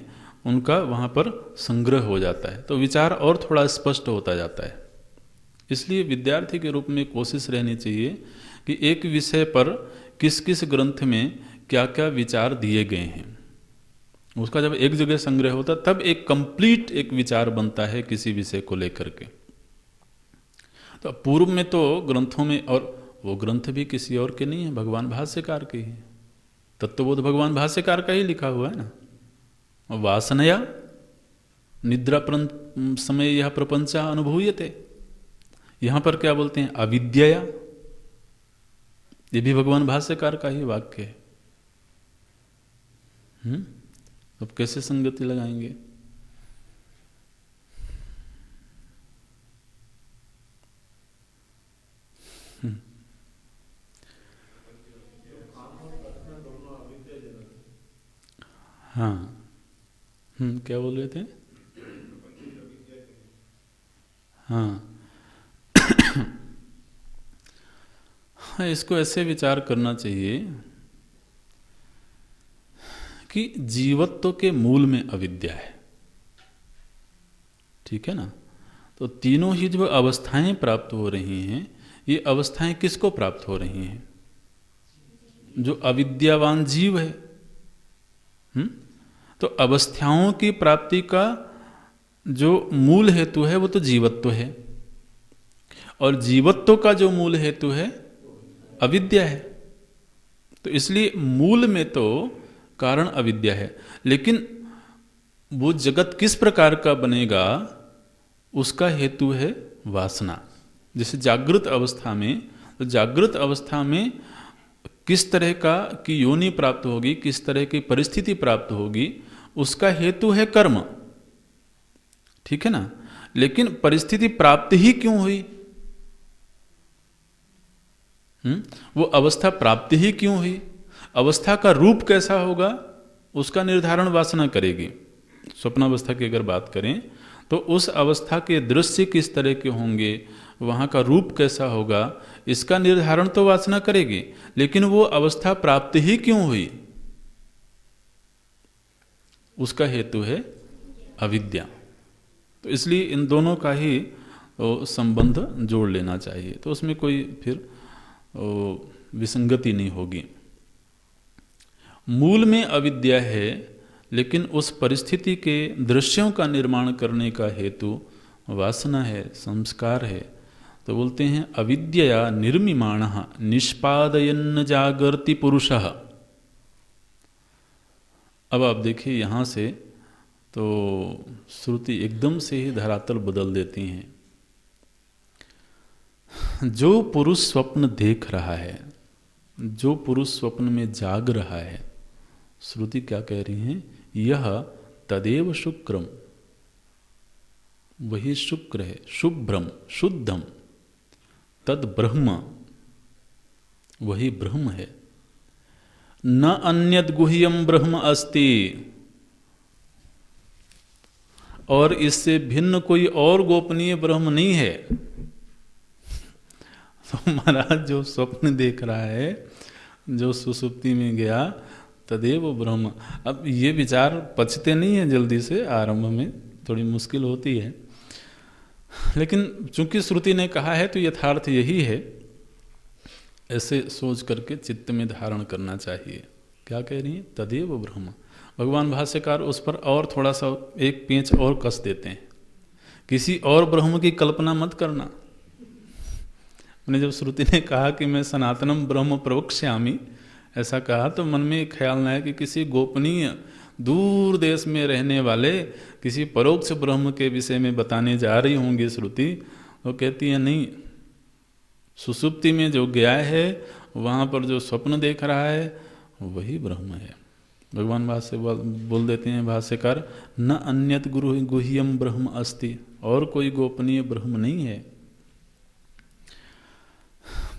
उनका वहाँ पर संग्रह हो जाता है, तो विचार और थोड़ा स्पष्ट होता जाता है। इसलिए विद्यार्थी के रूप में कोशिश रहनी चाहिए कि एक विषय पर किस किस ग्रंथ में क्या क्या विचार दिए गए हैं, उसका जब एक जगह संग्रह होता तब एक कंप्लीट एक विचार बनता है किसी विषय को लेकर के। तो पूर्व में तो ग्रंथों में, और वो ग्रंथ भी किसी और के नहीं है, भगवान भाष्यकार के ही, तत्वबोध भगवान भाष्यकार का ही लिखा हुआ है ना। वासनया निद्रा समय यह प्रपंच अनुभूयते, यहां पर क्या बोलते हैं, अविद्यया, ये भी भगवान भाष्यकार का ही वाक्य है। अब कैसे संगति लगाएंगे? हाँ, क्या बोल रहे थे? हाँ हाँ, इसको ऐसे विचार करना चाहिए कि जीवत्व के मूल में अविद्या है, ठीक है ना। तो तीनों ही जो अवस्थाएं प्राप्त हो रही हैं, ये अवस्थाएं किसको प्राप्त हो रही हैं? जो अविद्यावान जीव है। तो अवस्थाओं की प्राप्ति का जो मूल हेतु है वो तो जीवत्व है, और जीवत्व का जो मूल हेतु है अविद्या है। तो इसलिए मूल में तो कारण अविद्या है, लेकिन वो जगत किस प्रकार का बनेगा उसका हेतु है वासना। जैसे जागृत अवस्था में, तो जागृत अवस्था में किस तरह का की योनि प्राप्त होगी, किस तरह की परिस्थिति प्राप्त होगी, उसका हेतु है कर्म, ठीक है ना। लेकिन परिस्थिति प्राप्त ही क्यों हुई, वो अवस्था प्राप्त ही क्यों हुई, अवस्था का रूप कैसा होगा उसका निर्धारण वासना करेगी। स्वप्नावस्था की अगर बात करें तो उस अवस्था के दृश्य किस तरह के होंगे, वहाँ का रूप कैसा होगा, इसका निर्धारण तो वासना करेगी। लेकिन वो अवस्था प्राप्त ही क्यों हुई, उसका हेतु है अविद्या। तो इसलिए इन दोनों का ही संबंध जोड़ लेना चाहिए, तो उसमें कोई फिर विसंगति नहीं होगी। मूल में अविद्या है, लेकिन उस परिस्थिति के दृश्यों का निर्माण करने का हेतु वासना है, संस्कार है। तो बोलते हैं अविद्यया निर्मिमाणः निष्पादयन् जागर्ति पुरुषः। अब आप देखिए यहाँ से तो श्रुति एकदम से ही धरातल बदल देती हैं। जो पुरुष स्वप्न देख रहा है, जो पुरुष स्वप्न में जाग रहा है, श्रुति क्या कह रही है, यह तदेव शुक्रम, वही शुक्र है, शुभ्रम शुद्धम, तद ब्रह्म, वही ब्रह्म है। न अन्यद गुह्यम ब्रह्म अस्ति, और इससे भिन्न कोई और गोपनीय ब्रह्म नहीं है। तो महाराज जो स्वप्न देख रहा है, जो सुसुप्ति में गया, तदेव ब्रह्म। अब ये विचार पचते नहीं है जल्दी से, आरंभ में थोड़ी मुश्किल होती है, लेकिन चूंकि श्रुति ने कहा है तो यथार्थ यही है, ऐसे सोच करके चित्त में धारण करना चाहिए। क्या कह रही है, तदेव ब्रह्म। भगवान भाष्यकार उस पर और थोड़ा सा एक पेंच और कस देते हैं, किसी और ब्रह्म की कल्पना मत करना। मैंने जब श्रुति ने कहा कि मैं सनातनम ब्रह्म प्रवक्ष्यामि, ऐसा कहा तो मन में एक ख्याल ना है कि किसी गोपनीय दूर देश में रहने वाले किसी परोक्ष ब्रह्म के विषय में बताने जा रही होंगी श्रुति। वो कहती है नहीं, सुसुप्ति में जो गया है वहाँ पर जो स्वप्न देख रहा है वही ब्रह्म है। भगवान भाष्य बोल देते हैं भाष्यकार, न अन्यत गुह्यम ब्रह्म अस्ति, और कोई गोपनीय ब्रह्म नहीं है।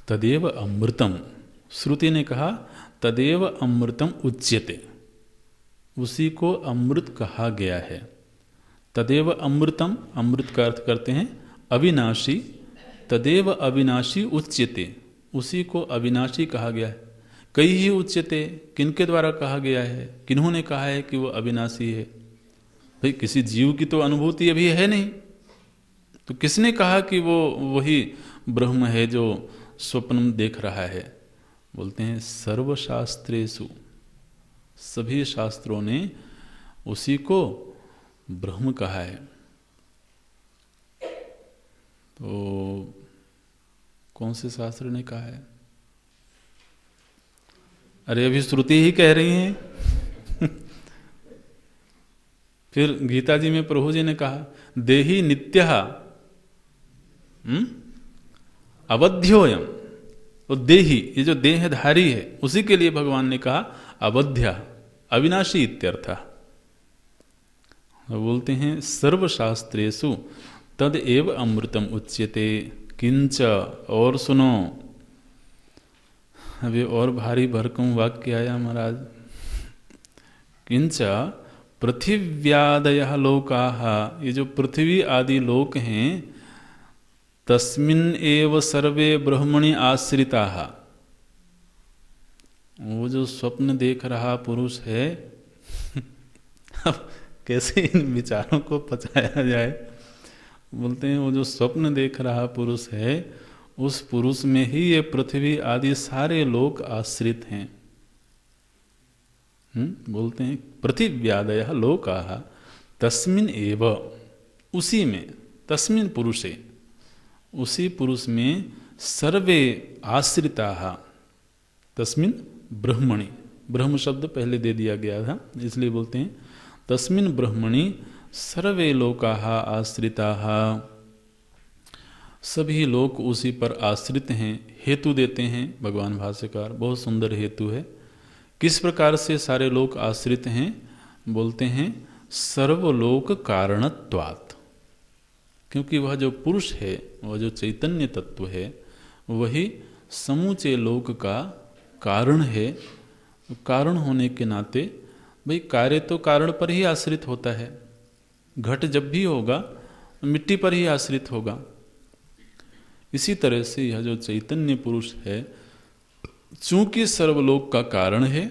तदेव अमृतम, श्रुति ने कहा तदेव अमृतम उच्यते, उसी को अमृत कहा गया है। तदेव अमृतम, अमृत का अर्थ करते हैं अविनाशी, तदेव अविनाशी उच्यते, उसी को अविनाशी कहा गया है। कई ही उच्यते, किनके द्वारा कहा गया है, किन्होंने कहा है कि वो अविनाशी है? भाई किसी जीव की तो अनुभूति अभी है नहीं, तो किसने कहा कि वो वही ब्रह्म है जो स्वप्न में देख रहा है? बोलते हैं सर्वशास्त्रेषु, सभी शास्त्रों ने उसी को ब्रह्म कहा है। तो कौन से शास्त्र ने कहा है? अरे अभी श्रुति ही कह रही हैं। फिर गीता जी में प्रभु जी ने कहा देहि नित्यः अवध्योयम। तो देही, ये जो देहधारी है, उसी के लिए भगवान ने कहा अवध्य, अविनाशी इत्यर्थ। बोलते हैं सर्वशास्त्रेषु तद एव अमृतम उच्यते किंच। और सुनो, अभी और भारी भरकम वाक्य आया महाराज। किंच पृथिव्यादयः लोकाः, ये जो पृथ्वी आदि लोक हैं, तस्मिन् एव सर्वे ब्रह्मणि आश्रिताः। वो जो स्वप्न देख रहा पुरुष है, अब कैसे इन विचारों को पचाया जाए? बोलते हैं वो जो स्वप्न देख रहा पुरुष है, उस पुरुष में ही ये पृथ्वी आदि सारे लोक आश्रित हैं। बोलते हैं पृथिव्यादयः लोकाः तस्मिन् एव, उसी में, तस्मिन् पुरुषे, उसी पुरुष में सर्वे आश्रिताः, तस्मिन् ब्रह्मणि, ब्रह्म शब्द पहले दे दिया गया था इसलिए बोलते हैं तस्मिन् ब्रह्मणि सर्वे लोकाः आश्रिताः। सभी लोग उसी पर आश्रित हैं। हेतु देते हैं भगवान भाष्यकार, बहुत सुंदर हेतु है। किस प्रकार से सारे लोग आश्रित हैं? बोलते हैं सर्वलोक कारणत्वात्, क्योंकि वह जो पुरुष है, वह जो चैतन्य तत्व है, वही समूचे लोक का कारण है। कारण होने के नाते भाई कार्य तो कारण पर ही आश्रित होता है। घट जब भी होगा मिट्टी पर ही आश्रित होगा। इसी तरह से यह जो चैतन्य पुरुष है, चूंकि सर्वलोक का कारण है,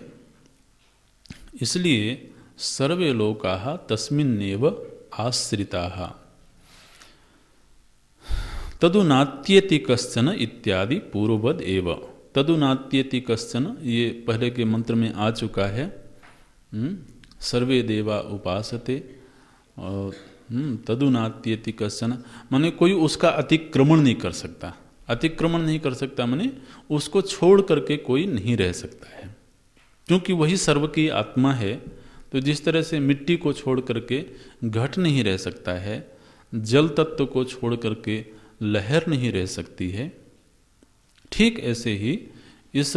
इसलिए सर्वे लोकाः तस्मिन्नेव आश्रिताः। तदुनात्येति कश्चन इत्यादि पूर्ववद एव। तदुनात्येति कश्चन, ये पहले के मंत्र में आ चुका है। सर्वे देवा उपासते, और तदुनात्येति कश्चन माने कोई उसका अतिक्रमण नहीं कर सकता। अतिक्रमण नहीं कर सकता माने उसको छोड़ करके कोई नहीं रह सकता है, क्योंकि वही सर्व की आत्मा है। तो जिस तरह से मिट्टी को छोड़ करके घट नहीं रह सकता है, जल तत्व को छोड़ करके लहर नहीं रह सकती है, ठीक ऐसे ही इस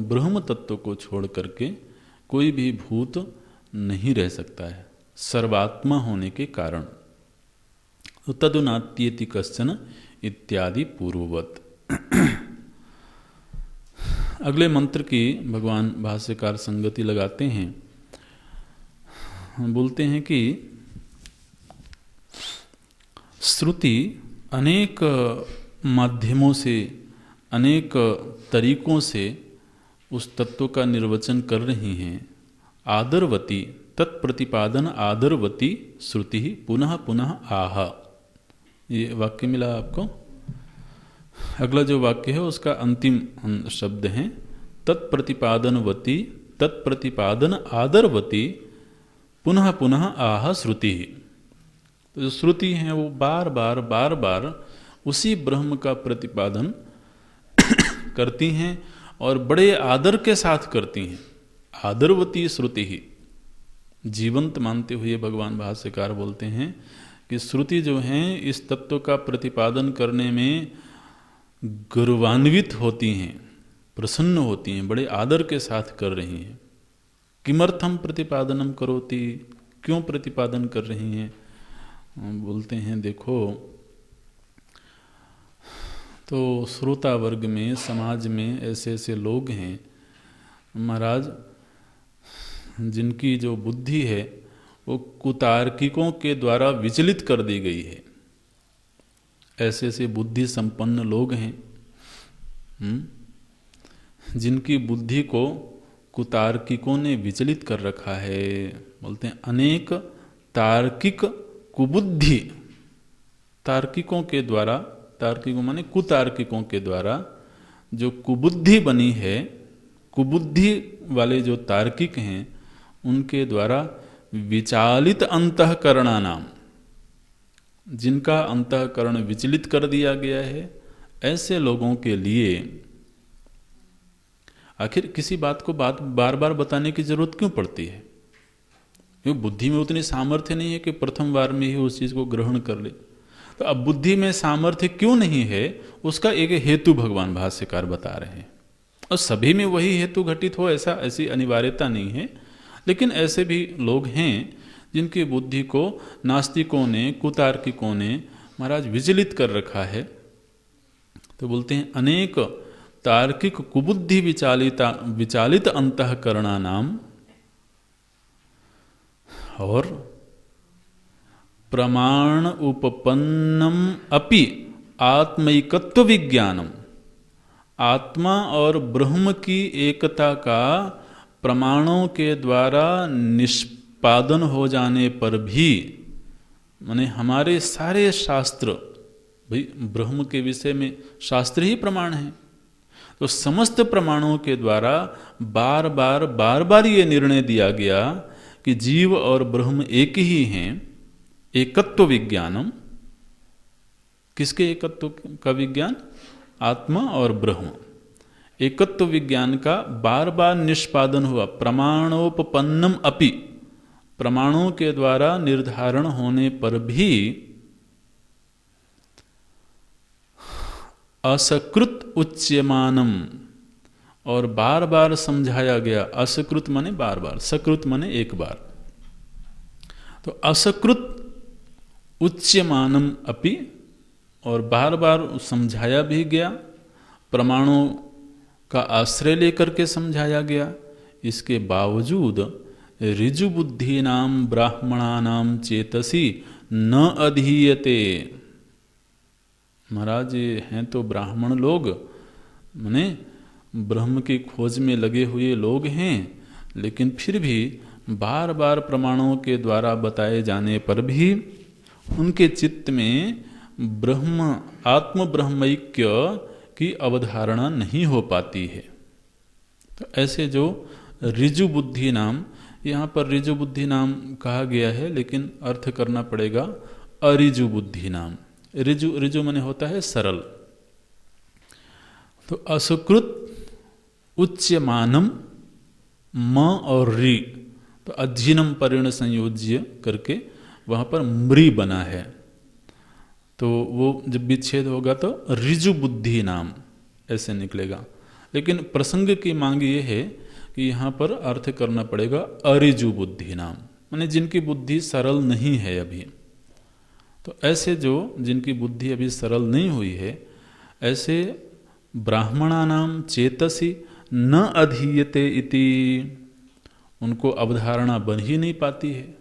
ब्रह्म तत्व को छोड़ करके कोई भी भूत नहीं रह सकता है, सर्वात्मा होने के कारण। तो तदुनात्येति कश्चन इत्यादि पूर्ववत। अगले मंत्र की भगवान भाष्यकार संगति लगाते हैं। बोलते हैं कि श्रुति अनेक माध्यमों से, अनेक तरीकों से उस तत्व का निर्वचन कर रही हैं। आदरवती तत्प्रतिपादन आदरवती श्रुति पुनः पुनः आह। ये वाक्य मिला आपको? अगला जो वाक्य है उसका अंतिम शब्द है तत्प्रतिपादनवती, तत्प्रतिपादन आदरवती पुनः पुनः आह श्रुति। तो जो श्रुति है वो बार बार उसी ब्रह्म का प्रतिपादन करती हैं और बड़े आदर के साथ करती हैं। आदरवती श्रुति ही जीवंत मानते हुए भगवान भाष्यकार बोलते हैं कि श्रुति जो हैं इस तत्व का प्रतिपादन करने में गौरवान्वित होती हैं, प्रसन्न होती हैं, बड़े आदर के साथ कर रही हैं। किमर्थम प्रतिपादनम करोति, क्यों प्रतिपादन कर रही हैं? बोलते हैं देखो, तो श्रोता वर्ग में, समाज में ऐसे ऐसे लोग हैं महाराज जिनकी जो बुद्धि है वो कुतार्किकों के द्वारा विचलित कर दी गई है। ऐसे ऐसे बुद्धि संपन्न लोग हैं जिनकी बुद्धि को कुतार्किकों ने विचलित कर रखा है। बोलते हैं अनेक तार्किक कुबुद्धि, तार्किकों के द्वारा, तार्किकों माने कुतार्किकों के द्वारा जो कुबुद्धि बनी है, कुबुद्धि वाले जो तार्किक हैं उनके द्वारा विचालित अंतःकरणा नाम, जिनका अंतःकरण विचलित कर दिया गया है, ऐसे लोगों के लिए आखिर किसी बात को बार बार बताने की जरूरत क्यों पड़ती है? क्योंकि बुद्धि में उतनी सामर्थ्य नहीं है कि प्रथम बार में ही उस चीज को ग्रहण कर ले। तो अब बुद्धि में सामर्थ्य क्यों नहीं है, उसका एक हेतु भगवान भाष्यकार बता रहे हैं। और सभी में वही हेतु घटित हो ऐसी अनिवार्यता नहीं है, लेकिन ऐसे भी लोग हैं जिनकी बुद्धि को नास्तिकों ने, कुतार्किकों ने महाराज विचलित कर रखा है। तो बोलते हैं अनेक तार्किक कुबुद्धि विचालित अंतःकरणा नाम और प्रमाण उपपन्नम अपि आत्मैकत्व विज्ञानम, आत्मा और ब्रह्म की एकता का प्रमाणों के द्वारा निष्पादन हो जाने पर भी, माने हमारे सारे शास्त्र, भाई ब्रह्म के विषय में शास्त्र ही प्रमाण है, तो समस्त प्रमाणों के द्वारा बार बार ये निर्णय दिया गया कि जीव और ब्रह्म एक ही हैं। एकत्व विज्ञानम, किसके एकत्व का विज्ञान? आत्मा और ब्रह्म। एकत्व विज्ञान का बार बार निष्पादन हुआ, प्रमाणोपपन्नम अपि, प्रमाणों के द्वारा निर्धारण होने पर भी असकृत उच्यमानम, और बार बार समझाया गया। असकृत माने बार बार, सकृत माने एक बार। तो असकृत उच्यमानम अपि, और बार बार समझाया भी गया, प्रमाणों का आश्रय लेकर के समझाया गया। इसके बावजूद ऋजु बुद्धि नाम ब्राह्मणानाम चेतसी न अधीयते। महाराज ये हैं तो ब्राह्मण लोग, माने ब्रह्म की खोज में लगे हुए लोग हैं, लेकिन फिर भी बार बार प्रमाणों के द्वारा बताए जाने पर भी उनके चित्त में ब्रह्म, आत्म ब्रह्मैक्य की अवधारणा नहीं हो पाती है। तो ऐसे जो ऋजु बुद्धि नाम, यहाँ पर ऋजु बुद्धि नाम कहा गया है, लेकिन अर्थ करना पड़ेगा अरिजु बुद्धि नाम। ऋजु माने होता है सरल। तो असकृत उच्यमानम म और रि, तो अध्ययनम परिण संयोज्य करके वहाँ पर मृ बना है, तो वो जब विच्छेद होगा तो ऋजु बुद्धि नाम ऐसे निकलेगा। लेकिन प्रसंग की मांग ये है कि यहाँ पर अर्थ करना पड़ेगा अरिजु बुद्धि नाम, माने जिनकी बुद्धि सरल नहीं है अभी। तो ऐसे जो जिनकी बुद्धि अभी सरल नहीं हुई है, ऐसे ब्राह्मणानाम चेतसी न अधीयते इति, उनको अवधारणा बन ही नहीं पाती है।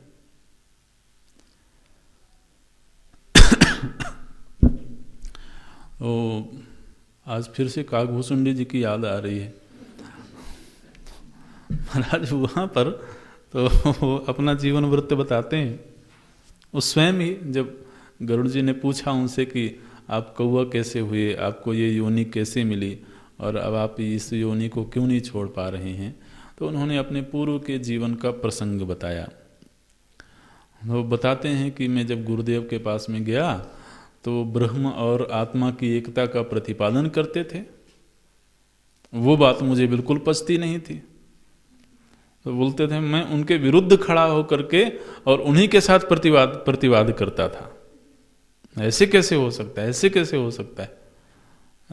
ओ, आज फिर से काकभूषुंडी जी की याद आ रही है। महाराज वहाँ पर तो वो अपना जीवन वृत्त बताते हैं। वो स्वयं ही, जब गरुड़ जी ने पूछा उनसे कि आप कौवा कैसे हुए, आपको ये योनि कैसे मिली, और अब आप इस योनि को क्यों नहीं छोड़ पा रहे हैं, तो उन्होंने अपने पूर्व के जीवन का प्रसंग बताया। वो बताते हैं कि मैं जब गुरुदेव के पास में गया तो ब्रह्म और आत्मा की एकता का प्रतिपादन करते थे, वो बात मुझे बिल्कुल पचती नहीं थी। तो बोलते थे मैं उनके विरुद्ध खड़ा होकर के और उन्हीं के साथ प्रतिवाद करता था। ऐसे कैसे हो सकता है, ऐसे कैसे हो सकता है?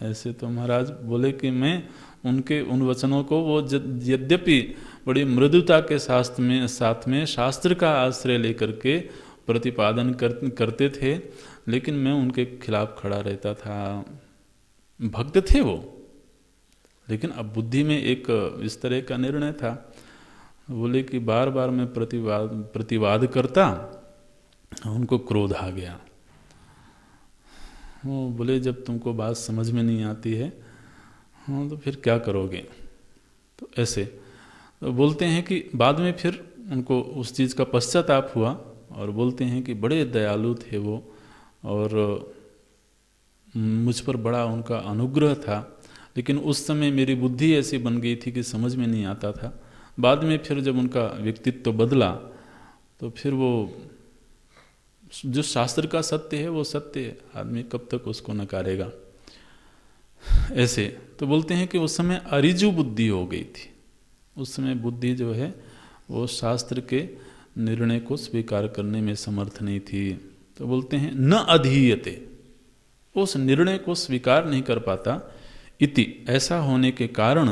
ऐसे तो महाराज बोले कि मैं उनके उन वचनों को, वो यद्यपि बड़ी मृदुता के साथ में शास्त्र का आश्रय लेकर के प्रतिपादन करते थे, लेकिन मैं उनके खिलाफ खड़ा रहता था। भक्त थे वो, लेकिन अब बुद्धि में एक इस तरह का निर्णय था। बोले कि बार बार मैं प्रतिवाद करता, उनको क्रोध आ गया। वो बोले जब तुमको बात समझ में नहीं आती है हाँ तो फिर क्या करोगे। तो ऐसे तो बोलते हैं कि बाद में फिर उनको उस चीज़ का पश्चाताप हुआ और बोलते हैं कि बड़े दयालु थे वो और मुझ पर बड़ा उनका अनुग्रह था, लेकिन उस समय मेरी बुद्धि ऐसी बन गई थी कि समझ में नहीं आता था। बाद में फिर जब उनका व्यक्तित्व बदला तो फिर वो जो शास्त्र का सत्य है वो सत्य है, आदमी कब तक उसको नकारेगा। ऐसे तो बोलते हैं कि उस समय अरिजु बुद्धि हो गई थी, उस समय बुद्धि जो है वो शास्त्र के निर्णय को स्वीकार करने में समर्थ नहीं थी। तो बोलते हैं न अधीयते, उस निर्णय को स्वीकार नहीं कर पाता। इति, ऐसा होने के कारण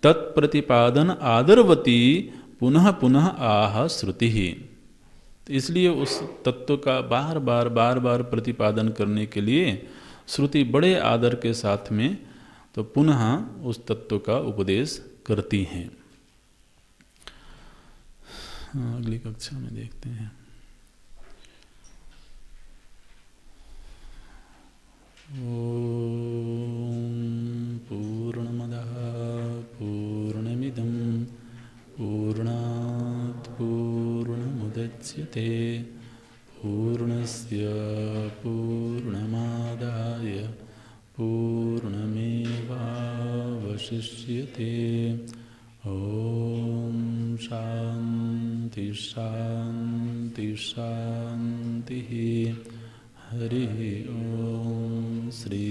तत्प्रतिपादन आदरवती पुनः पुनः आह श्रुति ही, तो इसलिए उस तत्व का बार बार प्रतिपादन करने के लिए श्रुति बड़े आदर के साथ में तो पुनः उस तत्व का उपदेश करती हैं। अगली कक्षा में देखते हैं। पूर्णमदः पूर्णमिदं पूर्णात् पूर्णमुदच्यते पूर्णस्य पूर्णमादाय पूर्णमेवावशिष्यते। ॐ शान्ति शान्ति शान्तिः। हरि ओम। श्री